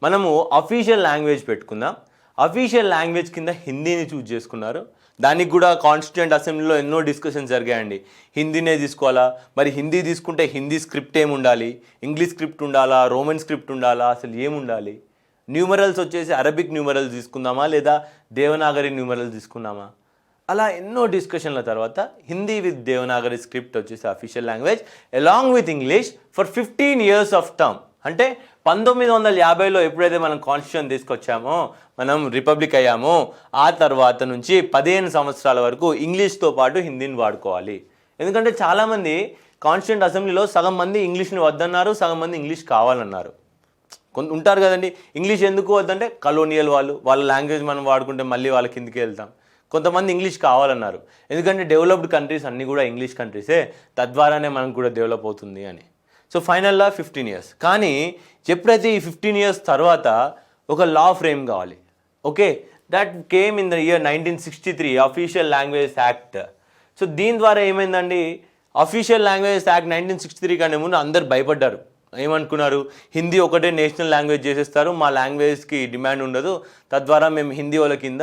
మనము అఫీషియల్ లాంగ్వేజ్ పెట్టుకుందాం. అఫీషియల్ లాంగ్వేజ్ కింద హిందీని చూజ్ చేసుకున్నారు. దానికి కూడా కాన్స్టిట్యూయెంట్ అసెంబ్లీలో ఎన్నో డిస్కషన్స్ జరిగాయండి. హిందీనే తీసుకోవాలా, మరి హిందీ తీసుకుంటే హిందీ స్క్రిప్ట్ ఏముండాలి, ఇంగ్లీష్ స్క్రిప్ట్ ఉండాలా, రోమన్ స్క్రిప్ట్ ఉండాలా, అసలు ఏముండాలి, న్యూమరల్స్ వచ్చేసి అరబిక్ న్యూమరల్స్ తీసుకుందామా లేదా దేవనాగరి న్యూమరల్స్ తీసుకుందామా, అలా ఎన్నో డిస్కషన్ల తర్వాత హిందీ విత్ దేవనాగరి స్క్రిప్ట్ వచ్చేసి official language along with English for 15 years of term. అంటే 1950లో ఎప్పుడైతే మనం కాన్స్టిట్యూషన్ తీసుకొచ్చామో, మనం రిపబ్లిక్ అయ్యామో, ఆ తర్వాత నుంచి 15 సంవత్సరాల వరకు ఇంగ్లీష్తో పాటు హిందీని వాడుకోవాలి. ఎందుకంటే చాలామంది కాన్స్టిట్యూయెంట్ అసెంబ్లీలో సగం మంది ఇంగ్లీష్ని వద్దన్నారు, సగం మంది ఇంగ్లీష్ కావాలన్నారు. ఉంటారు కదండి, ఇంగ్లీష్ ఎందుకు వద్దంటే కలోనియల్ వాళ్ళ లాంగ్వేజ్ మనం వాడుకుంటే మళ్ళీ వాళ్ళ కిందకి వెళ్తాం. కొంతమంది ఇంగ్లీష్ కావాలన్నారు, ఎందుకంటే డెవలప్డ్ కంట్రీస్ అన్నీ కూడా ఇంగ్లీష్ కంట్రీసే, తద్వారానే మనకు కూడా డెవలప్ అవుతుంది అని. సో ఫైనల్గా 15 years. కానీ ఎప్పుడైతే ఈ 15 years తర్వాత ఒక లా ఫ్రేమ్ కావాలి. Okay, that came in the year 1963 official language act. So దీని ద్వారా ఏమైందండి, అఫీషియల్ లాంగ్వేజ్ యాక్ట్ 1963 కంటే ముందు అందరు భయపడ్డారు. ఏమనుకున్నారు, హిందీ ఒకటే నేషనల్ లాంగ్వేజ్ చేసేస్తారు, మా లాంగ్వేజ్కి డిమాండ్ ఉండదు, తద్వారా మేము హిందీ వాళ్ళ కింద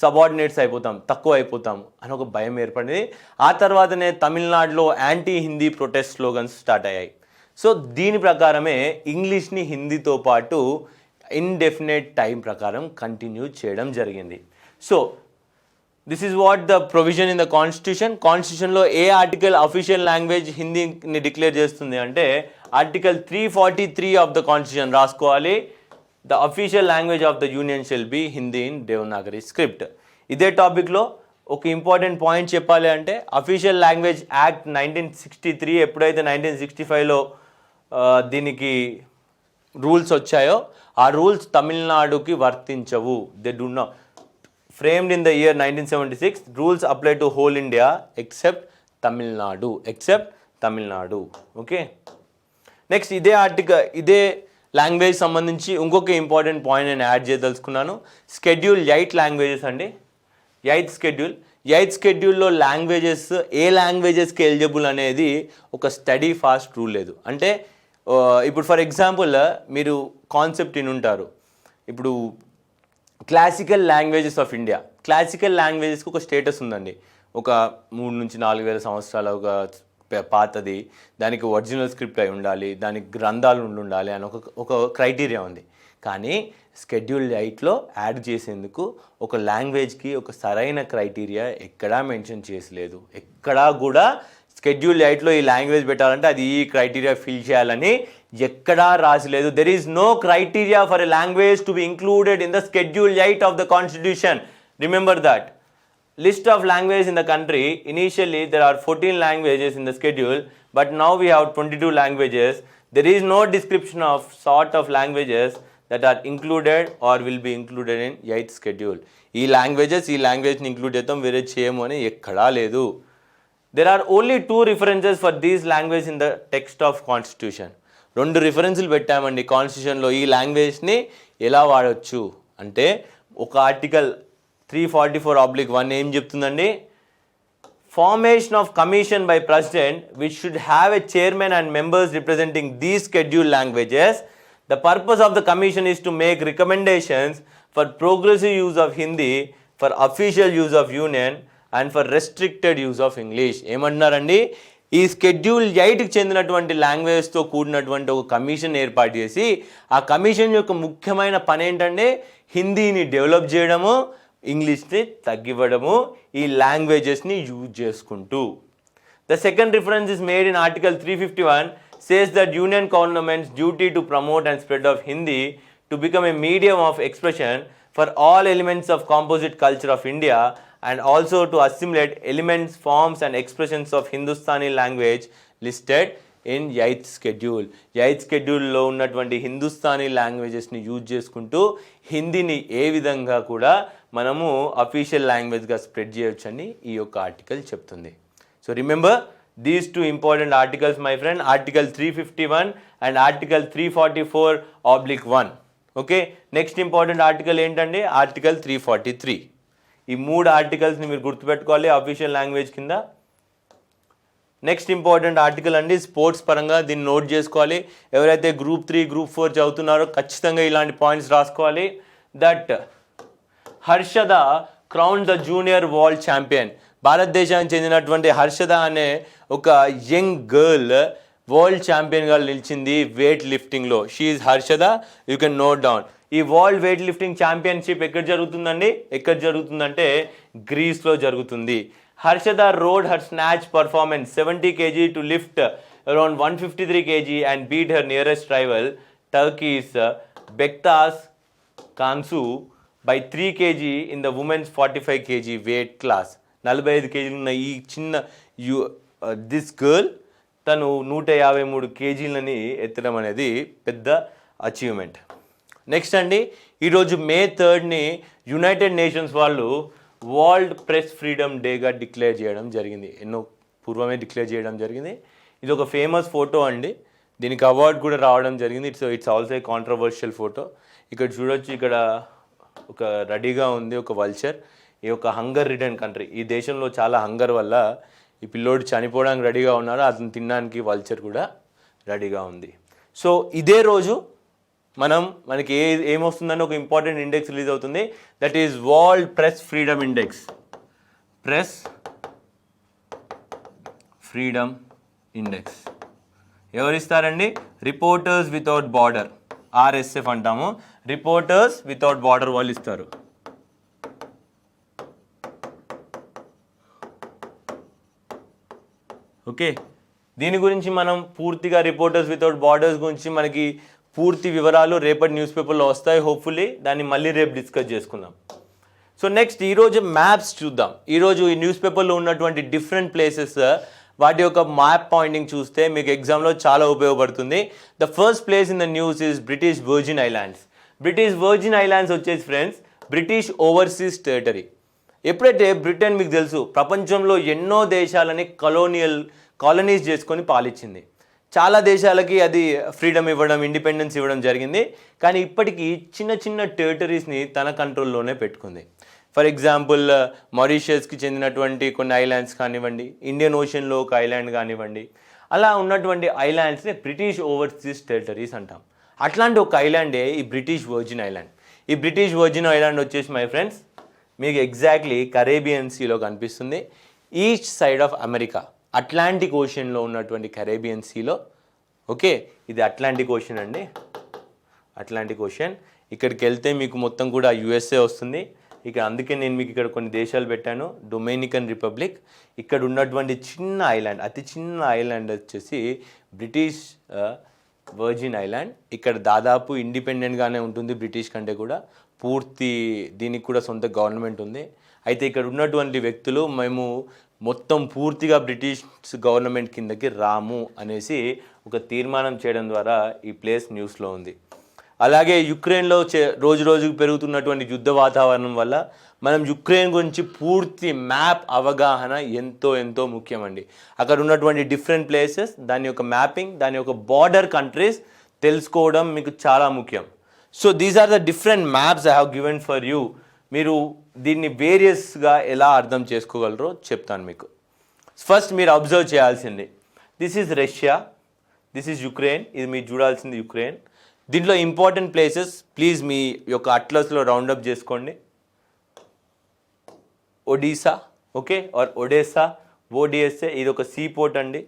సబార్డినేట్స్ అయిపోతాం, తక్కువ అయిపోతాం అని ఒక భయం ఏర్పడింది. ఆ తర్వాతనే తమిళనాడులో anti Hindi protest slogans start అయ్యాయి. సో దీని ప్రకారమే ఇంగ్లీష్ని హిందీతో పాటు ఇండెఫినెట్ టైం ప్రకారం కంటిన్యూ చేయడం జరిగింది. So this is what the provision in the కాన్స్టిట్యూషన్లో ఏ ఆర్టికల్ అఫీషియల్ లాంగ్వేజ్ హిందీని డిక్లేర్ చేస్తుంది అంటే ఆర్టికల్ 343 ఆఫ్ ద కాన్స్టిట్యూషన్ రాసుకోవాలి. The official language of the union shall be Hindi in Devanagari script. ఇదే టాపిక్లో ఒక ఇంపార్టెంట్ పాయింట్ చెప్పాలి అంటే అఫీషియల్ లాంగ్వేజ్ యాక్ట్ 1963 ఎప్పుడైతే 1965లో దీనికి రూల్స్ వచ్చాయో ఆ రూల్స్ తమిళనాడుకి వర్తించవు. They do not framed in the year 1976, rules apply to whole India except Tamil Nadu. Okay, next ఇదే లాంగ్వేజ్ సంబంధించి ఇంకొక ఇంపార్టెంట్ పాయింట్ నేను యాడ్ చేయదలుచుకున్నాను. షెడ్యూల్ 8 లాంగ్వేజెస్ అండి. 8th షెడ్యూల్లో లాంగ్వేజెస్ ఏ లాంగ్వేజెస్కి ఎలిజిబుల్ అనేది ఒక స్టడీ ఫాస్ట్ రూల్ లేదు. అంటే ఇప్పుడు ఫర్ ఎగ్జాంపుల్ మీరు కాన్సెప్ట్ వినుంటారు, ఇప్పుడు classical languages of India. Classical లాంగ్వేజెస్కి ఒక స్టేటస్ ఉందండి, ఒక 3 నుంచి 4,000 సంవత్సరాల ఒక పాతది, దానికి ఒరిజినల్ స్క్రిప్ట్ అయి ఉండాలి, దానికి గ్రంథాలు ఉండాలి అని ఒక క్రైటీరియా ఉంది. కానీ షెడ్యూల్ 8లో యాడ్ చేసేందుకు ఒక లాంగ్వేజ్కి ఒక సరైన క్రైటీరియా ఎక్కడా మెన్షన్ చేసలేదు. ఎక్కడా కూడా షెడ్యూల్ 8లో ఈ లాంగ్వేజ్ పెట్టాలంటే అది ఈ క్రైటీరియా ఫిల్ చేయాలని ఎక్కడా రాసలేదు. There is no criteria for a language to be included in the schedule 8 of the constitution. Remember that. List of languages in the country, initially there are 14 languages in the schedule, but now we have 22 languages. There is no description of sort of languages that are included or will be included in 8th schedule. ఈ language ని include చేద్దాం, వేరే చేయము అని ఎక్కడా లేదు. There are only 2 references for these languages in the text of constitution. 2 రిఫరెన్సులు పెట్టామండి కాన్స్టిట్యూషన్లో ఈ లాంగ్వేజ్ని ఎలా వాడచ్చు అంటే. ఒక ఆర్టికల్ 344/1 ఏం చెప్తుందండి, formation of commission by president which should have a chairman and members representing these schedule languages. The purpose of the commission is to make recommendations for progressive use of Hindi, for official use of union and for restricted use of English. ఏమంటున్నారండి, ఈ schedule 8కి చెందినటువంటి లాంగ్వేజ్తో కూడినటువంటి ఒక commission ఏర్పాటు చేసి ఆ commission యొక్క ముఖ్యమైన పని ఏంటంటే హిందీని డెవలప్ చేయడము, ఇంగ్లీష్ని తగ్గివ్వడము, ఈ లాంగ్వేజెస్ని యూజ్ చేసుకుంటూ. The second reference is made in article 351 says that union government's duty to promote and spread of Hindi to become a medium of expression for all elements of composite culture of India and also to assimilate elements, forms and expressions of Hindustani language listed in 8th schedule. 8th షెడ్యూల్లో ఉన్నటువంటి Hindustani లాంగ్వేజెస్ని use చేసుకుంటూ హిందీని ఏ విధంగా కూడా మనము official లాంగ్వేజ్గా spread చేయొచ్చని ఈ యొక్క article చెప్తుంది. So remember these 2 important articles my friend, article 351 and article 344/1. Okay, next important article ఏంటండి, ఆర్టికల్ 343. ఈ 3 ఆర్టికల్స్ని మీరు గుర్తుపెట్టుకోవాలి అఫీషియల్ లాంగ్వేజ్ కింద. నెక్స్ట్ ఇంపార్టెంట్ ఆర్టికల్ అండి స్పోర్ట్స్ పరంగా, దీన్ని నోట్ చేసుకోవాలి. ఎవరైతే గ్రూప్ 3 గ్రూప్ 4 చదువుతున్నారో ఖచ్చితంగా ఇలాంటి పాయింట్స్ రాసుకోవాలి. That Harshada crown the junior world champion. భారతదేశానికి చెందినటువంటి హర్షద అనే ఒక యంగ్ గర్ల్ వరల్డ్ ఛాంపియన్గా నిలిచింది వెయిట్ లిఫ్టింగ్లో. She is Harshada, you can note down. ఈ వరల్డ్ వెయిట్ లిఫ్టింగ్ ఛాంపియన్షిప్ ఎక్కడ జరుగుతుందంటే గ్రీస్లో జరుగుతుంది. Harshada rode her snatch performance 70 kg to lift around 153 kg and beat her nearest rival Turkey's Bektas Kansu by 3 kg in the women's 45 kg weight class. 45 kg ఉన్న ఈ చిన్న this girl తను 153 kgలని ఎత్తడం అనేది పెద్ద అచీవ్మెంట్. నెక్స్ట్ అండి, ఈరోజు May 3 United nations వాళ్ళు వరల్డ్ ప్రెస్ ఫ్రీడమ్ డేగా డిక్లేర్ చేయడం జరిగింది. ఎన్నో పూర్వమే డిక్లేర్ చేయడం జరిగింది. ఇది ఒక ఫేమస్ ఫోటో అండి, దీనికి అవార్డు కూడా రావడం జరిగింది. It's also a controversial photo. ఇక్కడ చూడొచ్చు, ఇక్కడ ఒక రెడీగా ఉంది ఒక వల్చర్. ఈ యొక్క హంగర్ రిడన్ కంట్రీ, ఈ దేశంలో చాలా హంగర్ వల్ల ఈ పిల్లోడు చనిపోవడానికి రెడీగా ఉన్నారు, అతను తినడానికి వల్చర్ కూడా రెడీగా ఉంది. సో ఇదే రోజు మనకి ఏమొస్తుందని ఒక ఇంపార్టెంట్ ఇండెక్స్ రిలీజ్ అవుతుంది, that is world press freedom index. Press freedom index ఎవరు ఇస్తారండి? రిపోర్టర్స్ వితౌట్ బార్డర్, ఆర్ఎస్ఎఫ్ అంటాము. రిపోర్టర్స్ వితౌట్ బార్డర్ వాళ్ళు ఇస్తారు. ఓకే, దీని గురించి మనం పూర్తిగా రిపోర్టర్స్ వితౌట్ బార్డర్స్ గురించి మనకి పూర్తి వివరాలు రేపటి న్యూస్ పేపర్లో వస్తాయి. హోప్ఫుల్లీ దాన్ని మళ్ళీ రేపు డిస్కస్ చేసుకుందాం. సో నెక్స్ట్ ఈరోజు మ్యాప్స్ చూద్దాం. ఈరోజు ఈ న్యూస్ పేపర్లో ఉన్నటువంటి డిఫరెంట్ ప్లేసెస్ వాటి యొక్క మ్యాప్ పాయింటింగ్ చూస్తే మీకు ఎగ్జామ్లో చాలా ఉపయోగపడుతుంది. The first place in the news is British virgin islands. British virgin islands వచ్చేసి ఫ్రెండ్స్ బ్రిటిష్ ఓవర్సీస్ టెరిటరీ. ఎప్పుడైతే బ్రిటన్ మీకు తెలుసు ప్రపంచంలో ఎన్నో దేశాలని కాలనీస్ చేసుకొని పాలించింది. చాలా దేశాలకి అది ఫ్రీడమ్ ఇవ్వడం, ఇండిపెండెన్స్ ఇవ్వడం జరిగింది. కానీ ఇప్పటికీ చిన్న చిన్న టెరిటరీస్ని తన కంట్రోల్లోనే పెట్టుకుంది. ఫర్ ఎగ్జాంపుల్ మారిషియస్కి చెందినటువంటి కొన్ని ఐలాండ్స్ కానివ్వండి, ఇండియన్ ఓషన్లో ఒక ఐలాండ్ కానివ్వండి, అలా ఉన్నటువంటి ఐలాండ్స్ని బ్రిటిష్ ఓవర్సీస్ టెరిటరీస్ అంటాం. అట్లాంటి ఒక ఐలాండే ఈ బ్రిటిష్ వర్జిన్ ఐలాండ్. ఈ బ్రిటిష్ వర్జిన్ ఐలాండ్ వచ్చేసి మై ఫ్రెండ్స్ మీకు ఎగ్జాక్ట్లీ కరేబియన్ సీలో కనిపిస్తుంది. East side of America, Atlantic ఓషన్లో ఉన్నటువంటి కరేబియన్ సీలో. ఓకే, ఇది అట్లాంటిక్ ఓషన్ అండి, అట్లాంటిక్ ఓషన్. ఇక్కడికి వెళ్తే మీకు మొత్తం కూడా యుఎస్ఏ వస్తుంది. ఇక అందుకే నేను మీకు ఇక్కడ కొన్ని దేశాలు పెట్టాను. డొమినికన్ రిపబ్లిక్, ఇక్కడ ఉన్నటువంటి చిన్న ఐలాండ్, అతి చిన్న ఐలాండ్ వచ్చేసి బ్రిటిష్ వర్జిన్ ఐలాండ్. ఇక్కడ దాదాపు ఇండిపెండెంట్గానే ఉంటుంది బ్రిటిష్ కంటే కూడా. పూర్తి దీనికి కూడా సొంత గవర్నమెంట్ ఉంది. అయితే ఇక్కడ ఉన్నటువంటి వ్యక్తులు మేము మొత్తం పూర్తిగా బ్రిటిష్ గవర్నమెంట్ కిందకి రాము అనేసి ఒక తీర్మానం చేయడం ద్వారా ఈ ప్లేస్ న్యూస్లో ఉంది. అలాగే యుక్రెయిన్లో రోజు రోజుకు పెరుగుతున్నటువంటి యుద్ధ వాతావరణం వల్ల మనం యుక్రెయిన్ గురించి పూర్తి మ్యాప్ అవగాహన ఎంతో ఎంతో ముఖ్యమండి. అక్కడ ఉన్నటువంటి డిఫరెంట్ ప్లేసెస్, దాని యొక్క మ్యాపింగ్, దాని యొక్క బార్డర్ కంట్రీస్ తెలుసుకోవడం మీకు చాలా ముఖ్యం. So these are the different maps I have given for you. మీరు దీన్ని వేరియస్గా ఎలా అర్థం చేసుకోగలరో చెప్తాను మీకు. ఫస్ట్ మీరు అబ్జర్వ్ చేయాల్సింది, this is Russia, this is Ukraine. ఇది మీరు చూడాల్సింది యుక్రెయిన్. దీంట్లో ఇంపార్టెంట్ ప్లేసెస్ ప్లీజ్ మీ యొక్క అట్లస్లో రౌండప్ చేసుకోండి. ఒడిశా, ఓకే, ఆర్ ఒడేసా, ఓడిఎస్ఏ, ఇది ఒక సీ పోర్ట్ అండి.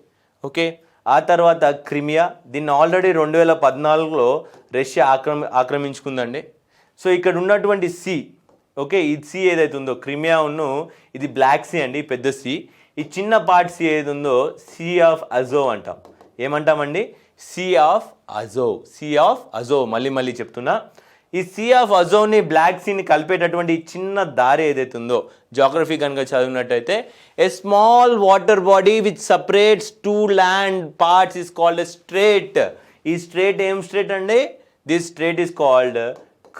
ఓకే, ఆ తర్వాత క్రిమియా, దీన్ని ఆల్రెడీ 2014లో రష్యా ఆక్రమించుకుందండి. సో ఇక్కడ ఉన్నటువంటి సీ, ఓకే, ఈ సీ ఏదైతే ఉందో క్రిమియా ఇది బ్లాక్ సీ అండి, పెద్ద సీ. ఈ చిన్న పార్ట్ సీ ఏది ఉందో సీ ఆఫ్ అజోవ్ అంటాం. ఏమంటామండి? Sea of Azov. Sea of Azov, మళ్ళీ చెప్తున్నా. ఈ సీ ఆఫ్ అజోవ్ని బ్లాక్ సీని కలిపేటటువంటి చిన్న దారి ఏదైతే ఉందో, జాగ్రఫీ కనుక చదివినట్టయితే, a small water body which separates two land parts is called a strait. ఈ స్ట్రేట్ ఏం స్ట్రేట్ అండి? This strait is called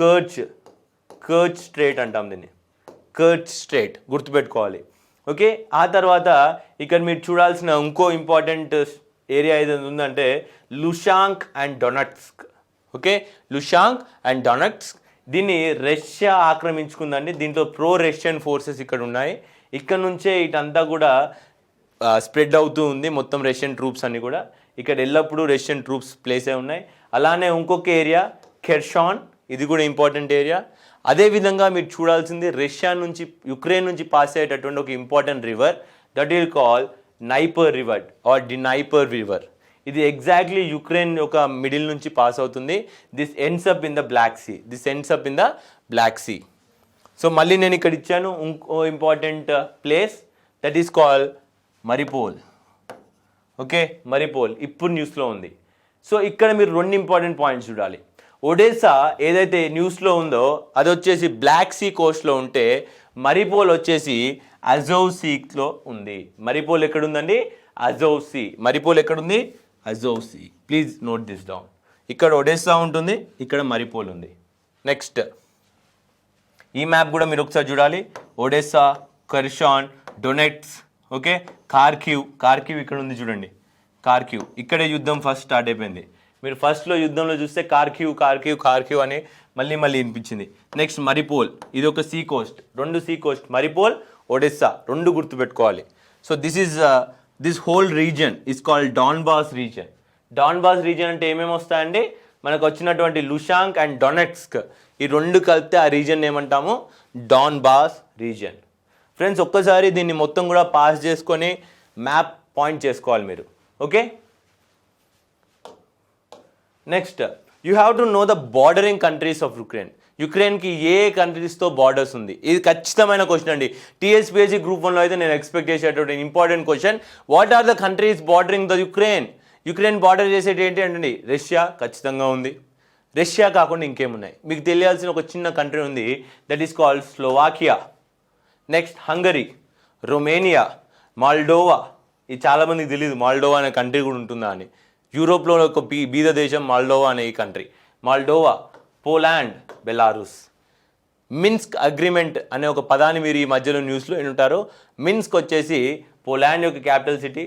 Kerch strait అంటాం దీన్ని. కర్చ్ స్ట్రేట్ గుర్తుపెట్టుకోవాలి. ఓకే, ఆ తర్వాత ఇక్కడ మీరు చూడాల్సిన ఇంకో ఇంపార్టెంట్ ఏరియా ఏదైతే ఉందంటే Luhansk and Donetsk. Okay, Luhansk and Donetsk, దీన్ని రష్యా ఆక్రమించుకుందండి. దీంట్లో ప్రో రష్యన్ ఫోర్సెస్ ఇక్కడ ఉన్నాయి. ఇక్కడ నుంచే ఇటంతా కూడా స్ప్రెడ్ అవుతూ ఉంది, మొత్తం రష్యన్ ట్రూప్స్ అన్నీ కూడా. ఇక్కడ ఎల్లప్పుడూ రష్యన్ ట్రూప్స్ ప్లేసే ఉన్నాయి. అలానే ఇంకొక ఏరియా కెర్షాన్, ఇది కూడా ఇంపార్టెంట్ ఏరియా. అదేవిధంగా మీరు చూడాల్సింది రష్యా నుంచి యుక్రెయిన్ నుంచి పాస్ అయ్యేటటువంటి ఒక important river, that will call Dnieper river or Dnieper river. ఇది ఎగ్జాక్ట్లీ యుక్రెయిన్ యొక్క మిడిల్ నుంచి పాస్ అవుతుంది. This ends up in the Black Sea. So మళ్ళీ నేను ఇక్కడ ఇచ్చాను ఇంకో important place, that is call Mariupol. Okay, Mariupol ఇప్పుడు న్యూస్లో ఉంది. సో ఇక్కడ మీరు 2 ఇంపార్టెంట్ పాయింట్స్ చూడాలి. ఒడేసా ఏదైతే న్యూస్లో ఉందో అది వచ్చేసి బ్లాక్ సీ కోస్ట్లో ఉంటే, మరిపోల్ వచ్చేసి అజోవ్ సీలో ఉంది. మరిపోల్ ఎక్కడుందండి? Azov sea. మరిపోల్ ఎక్కడుంది? Azov sea. Please note this down. ఇక్కడ ఒడేసా ఉంటుంది, ఇక్కడ మరిపోల్ ఉంది. నెక్స్ట్ ఈ మ్యాప్ కూడా మీరు ఒకసారి చూడాలి. ఒడేసా, కర్షాన్, డొనెట్స్, ఓకే, కార్కివ్ ఇక్కడ ఉంది చూడండి. కార్కివ్, ఇక్కడే యుద్ధం ఫస్ట్ స్టార్ట్ అయిపోయింది. మీరు ఫస్ట్లో యుద్ధంలో చూస్తే కార్కివ్ అని మళ్ళీ వినిపించింది. నెక్స్ట్ మరిపోల్, ఇది ఒక sea coast, 2 sea coast, Mariupol, Odessa, 2 గుర్తుపెట్టుకోవాలి. So this whole region is called Donbas region. Donbas region అంటే ఏమేమి వస్తాయండి? మనకు వచ్చినటువంటి లుషాంక్ అండ్ డొనెట్స్క్, ఈ రెండు కలిపితే ఆ రీజన్ ఏమంటాము, డాన్బాస్ రీజన్. ఫ్రెండ్స్ ఒక్కసారి దీన్ని మొత్తం కూడా పాస్ చేసుకొని మ్యాప్ పాయింట్ చేసుకోవాలి మీరు. Okay, next you have to know the bordering countries of Ukraine. యుక్రెయిన్కి ఏ కంట్రీస్తో బార్డర్స్ ఉంది, ఇది ఖచ్చితమైన క్వశ్చన్ అండి. టీఎస్పీఎస్సీ గ్రూప్ 1లో అయితే నేను ఎక్స్పెక్ట్ చేసేటువంటి important question, what are the countries bordering the Ukraine. Ukraine border చేసేటి ఏంటి అంటే రష్యా ఖచ్చితంగా ఉంది. రష్యా కాకుండా ఇంకేమున్నాయి మీకు తెలియాల్సిన ఒక చిన్న కంట్రీ ఉంది, that is called Slovakia. Next Hungary, Romania, Moldova. ఇది చాలామందికి తెలియదు మాల్డోవా అనే కంట్రీ కూడా ఉంటుందా అని. యూరోప్లో ఒక బీద దేశం మాల్డోవా అనే ఈ country. Moldova, Poland, Belarus. Minsk agreement అనే ఒక పదాన్ని మీరు ఈ మధ్యలో న్యూస్లో వింటారు. మిన్స్క్ వచ్చేసి పోలాండ్ యొక్క క్యాపిటల్ సిటీ,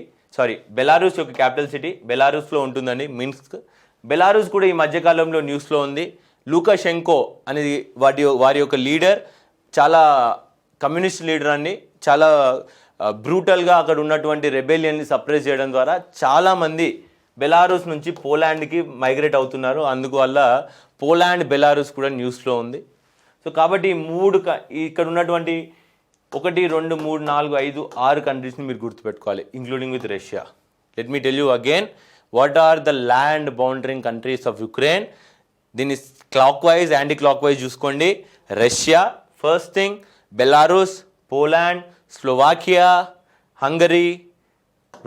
బెలారూస్ యొక్క క్యాపిటల్ సిటీ బెలారూస్లో ఉంటుందండి మిన్స్క్. బెలారూస్ కూడా ఈ మధ్యకాలంలో న్యూస్లో ఉంది. లూకాషెంకో అనేది వారి యొక్క లీడర్, చాలా కమ్యూనిస్ట్ లీడర్ అండి. చాలా బ్రూటల్గా అక్కడ ఉన్నటువంటి రెబెలియన్ని సప్రెస్ చేయడం ద్వారా చాలామంది బెలారూస్ నుంచి పోలాండ్కి మైగ్రేట్ అవుతున్నారు. అందువల్ల పోలాండ్, బెలారూస్ కూడా న్యూస్లో ఉంది. సో కాబట్టి ఇక్కడ ఉన్నటువంటి 1, 2, 3, 4, 5, 6 కంట్రీస్ని మీరు గుర్తుపెట్టుకోవాలి, including with Russia. Let me tell you again, what are the land bordering countries of Ukraine. దీన్ని clockwise, anticlockwise చూసుకోండి. Russia first thing, Belarus, Poland, Slovakia, Hungary,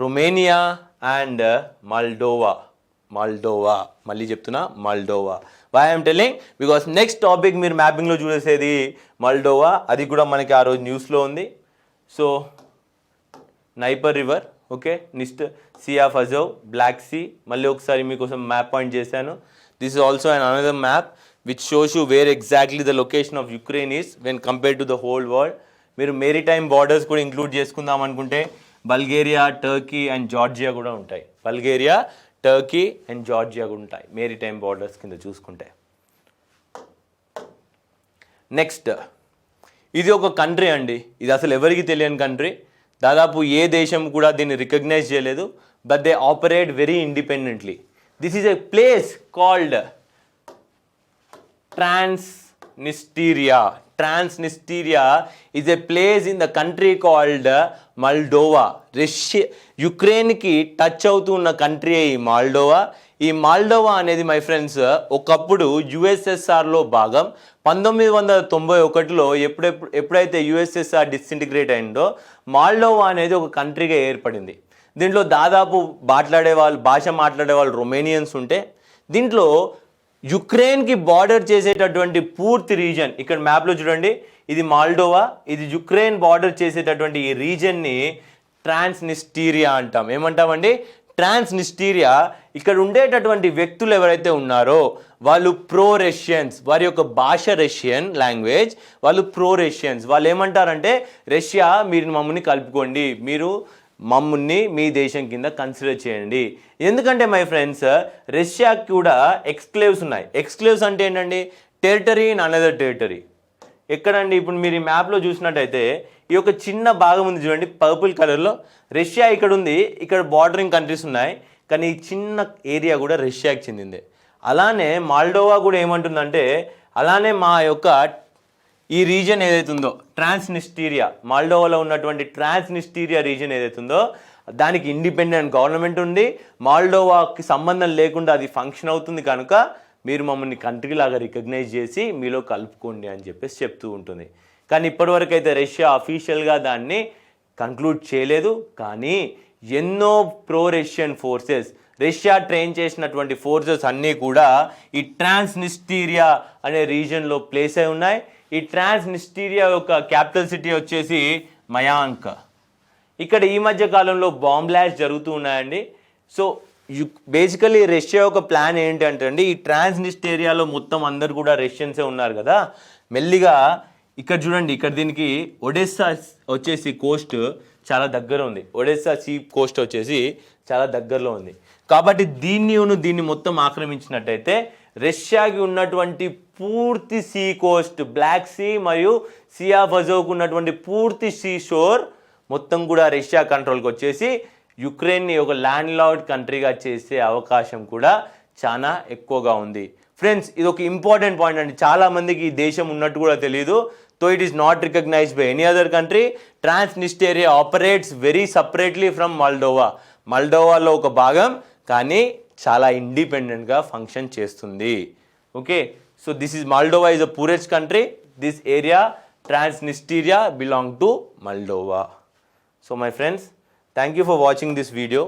Romania and Moldova. మళ్ళీ చెప్తున్నా, Moldova. Why I'm telling, because next topic మీరు మ్యాపింగ్లో చూసేది Moldova. అది కూడా మనకి ఆ రోజు న్యూస్లో ఉంది. So Dnieper river, okay, next Sea of Azov, Black Sea. మళ్ళీ ఒకసారి మీకోసం మ్యాప్ పాయింట్ చేశాను. This is also an another map which shows you where exactly the location of Ukraine is when compared to the whole world. మీరు maritime borders కూడా include చేసుకుందాం అనుకుంటే Bulgaria, Turkey and Georgia కూడా ఉంటాయి. బల్గేరియా, టర్కీ అండ్ జార్జియా కూడా ఉంటాయి maritime borders కింద చూసుకుంటే. నెక్స్ట్, ఇది ఒక కంట్రీ అండి. ఇది అసలు ఎవరికి తెలియని కంట్రీ. దాదాపు ఏ దేశం కూడా దీన్ని రికగ్నైజ్ చేయలేదు. But they operate very independently. This is a place called Transnistria. Transnistria is a place in the country called Moldova. యుక్రెయిన్కి టచ్ అవుతూ ఉన్న కంట్రీ ఈ మాల్డోవా. ఈ మాల్డోవా అనేది మై ఫ్రెండ్స్ ఒకప్పుడు యుఎస్ఎస్ఆర్లో భాగం. 1991లో ఎప్పుడైతే యుఎస్ఎస్ఆర్ డిస్ఇంటిగ్రేట్ అయిందో మాల్డోవా అనేది ఒక కంట్రీగా ఏర్పడింది. దీంట్లో దాదాపు భాష మాట్లాడే వాళ్ళు రొమేనియన్స్ ఉంటే, దీంట్లో యుక్రెయిన్కి బార్డర్ చేసేటటువంటి పూర్తి రీజన్ ఇక్కడ మ్యాప్లో చూడండి, ఇది మాల్డోవా. ఇది యుక్రెయిన్ బార్డర్ చేసేటటువంటి ఈ రీజన్ని ట్రాన్స్నిస్టీరియా అంటాం. ఏమంటామండి? ట్రాన్స్నిస్టీరియా. ఇక్కడ ఉండేటటువంటి వ్యక్తులు ఎవరైతే ఉన్నారో వాళ్ళు ప్రో రష్యన్స్. వారి యొక్క భాష రష్యన్ లాంగ్వేజ్. వాళ్ళు ప్రో రష్యన్స్. వాళ్ళు ఏమంటారంటే, రష్యా మీరు మమ్మల్ని కలుపుకోండి, మీరు మమ్మల్ని మీ దేశం కింద కన్సిడర్ చేయండి. ఎందుకంటే మై ఫ్రెండ్స్ రష్యాకి కూడా ఎక్స్క్లేవ్స్ ఉన్నాయి. ఎక్స్క్లేవ్స్ అంటే ఏంటండి? Territory in another territory. ఎక్కడండి? ఇప్పుడు మీరు ఈ మ్యాప్లో చూసినట్టయితే ఈ యొక్క చిన్న భాగం ఉంది చూడండి పర్పుల్ కలర్లో. రష్యా ఇక్కడ ఉంది, ఇక్కడ బార్డరింగ్ కంట్రీస్ ఉన్నాయి, కానీ ఈ చిన్న ఏరియా కూడా రష్యాకి చెందిందే. అలానే మాల్డోవా కూడా ఏమంటుందంటే, అలానే మా యొక్క ఈ రీజన్ ఏదైతుందో ట్రాన్స్నిస్టీరియా, మాల్డోవాలో ఉన్నటువంటి ట్రాన్స్నిస్టీరియా రీజన్ ఏదైతుందో దానికి ఇండిపెండెంట్ గవర్నమెంట్ ఉంది. మాల్డోవాకి సంబంధం లేకుండా అది ఫంక్షన్ అవుతుంది. కనుక మీరు మమ్మల్ని కంట్రీ లాగా రికగ్నైజ్ చేసి మీలో కలుపుకోండి అని చెప్పేసి చెప్తూ ఉంటుంది. కానీ ఇప్పటివరకు అయితే రష్యా అఫీషియల్గా దాన్ని కంక్లూడ్ చేయలేదు. కానీ ఎన్నో pro Russian forces, Russia train చేసినటువంటి ఫోర్సెస్ అన్నీ కూడా ఈ ట్రాన్స్నిస్టీరియా అనే రీజన్లో ప్లేస్ అయి ఉన్నాయి. ఈ ట్రాన్స్నిస్టీరియా యొక్క క్యాపిటల్ సిటీ వచ్చేసి మయాంక్. ఇక్కడ ఈ మధ్య కాలంలో బాంబ్ బ్లాస్ట్ జరుగుతూ ఉన్నాయండి. సో బేసికలీ రష్యా యొక్క ప్లాన్ ఏంటంటే అండి, ఈ ట్రాన్స్నిస్టీరియాలో మొత్తం అందరు కూడా రష్యన్సే ఉన్నారు కదా, మెల్లిగా ఇక్కడ చూడండి, ఇక్కడ దీనికి ఒడెస్సా వచ్చేసి కోస్ట్ చాలా దగ్గర ఉంది. ఒడెస్సా సీ కోస్ట్ వచ్చేసి చాలా దగ్గరలో ఉంది. కాబట్టి దీన్ని మొత్తం ఆక్రమించినట్టయితే రష్యాకి ఉన్నటువంటి పూర్తి సీ కోస్ట్, బ్లాక్ సీ మరియు సీ ఆఫ్ అజోవ్కు ఉన్నటువంటి పూర్తి సీ షోర్ మొత్తం కూడా రష్యా కంట్రోల్కి వచ్చేసి యుక్రెయిన్ని ఒక ల్యాండ్ లార్డ్ కంట్రీగా చేసే అవకాశం కూడా చాలా ఎక్కువగా ఉంది. ఫ్రెండ్స్, ఇది ఒక ఇంపార్టెంట్ పాయింట్ అండి. చాలామందికి ఈ దేశం ఉన్నట్టు కూడా తెలియదు. So it is not recognised by any other country. Transnistria operates very separately from Moldova. మల్డోవాలో ఒక భాగం, కానీ చాలా ఇండిపెండెంట్గా ఫంక్షన్ చేస్తుంది. Okay, so this is Moldova is a poorest country. This area Transnistria belong to Moldova. So my friends, thank you for watching this video.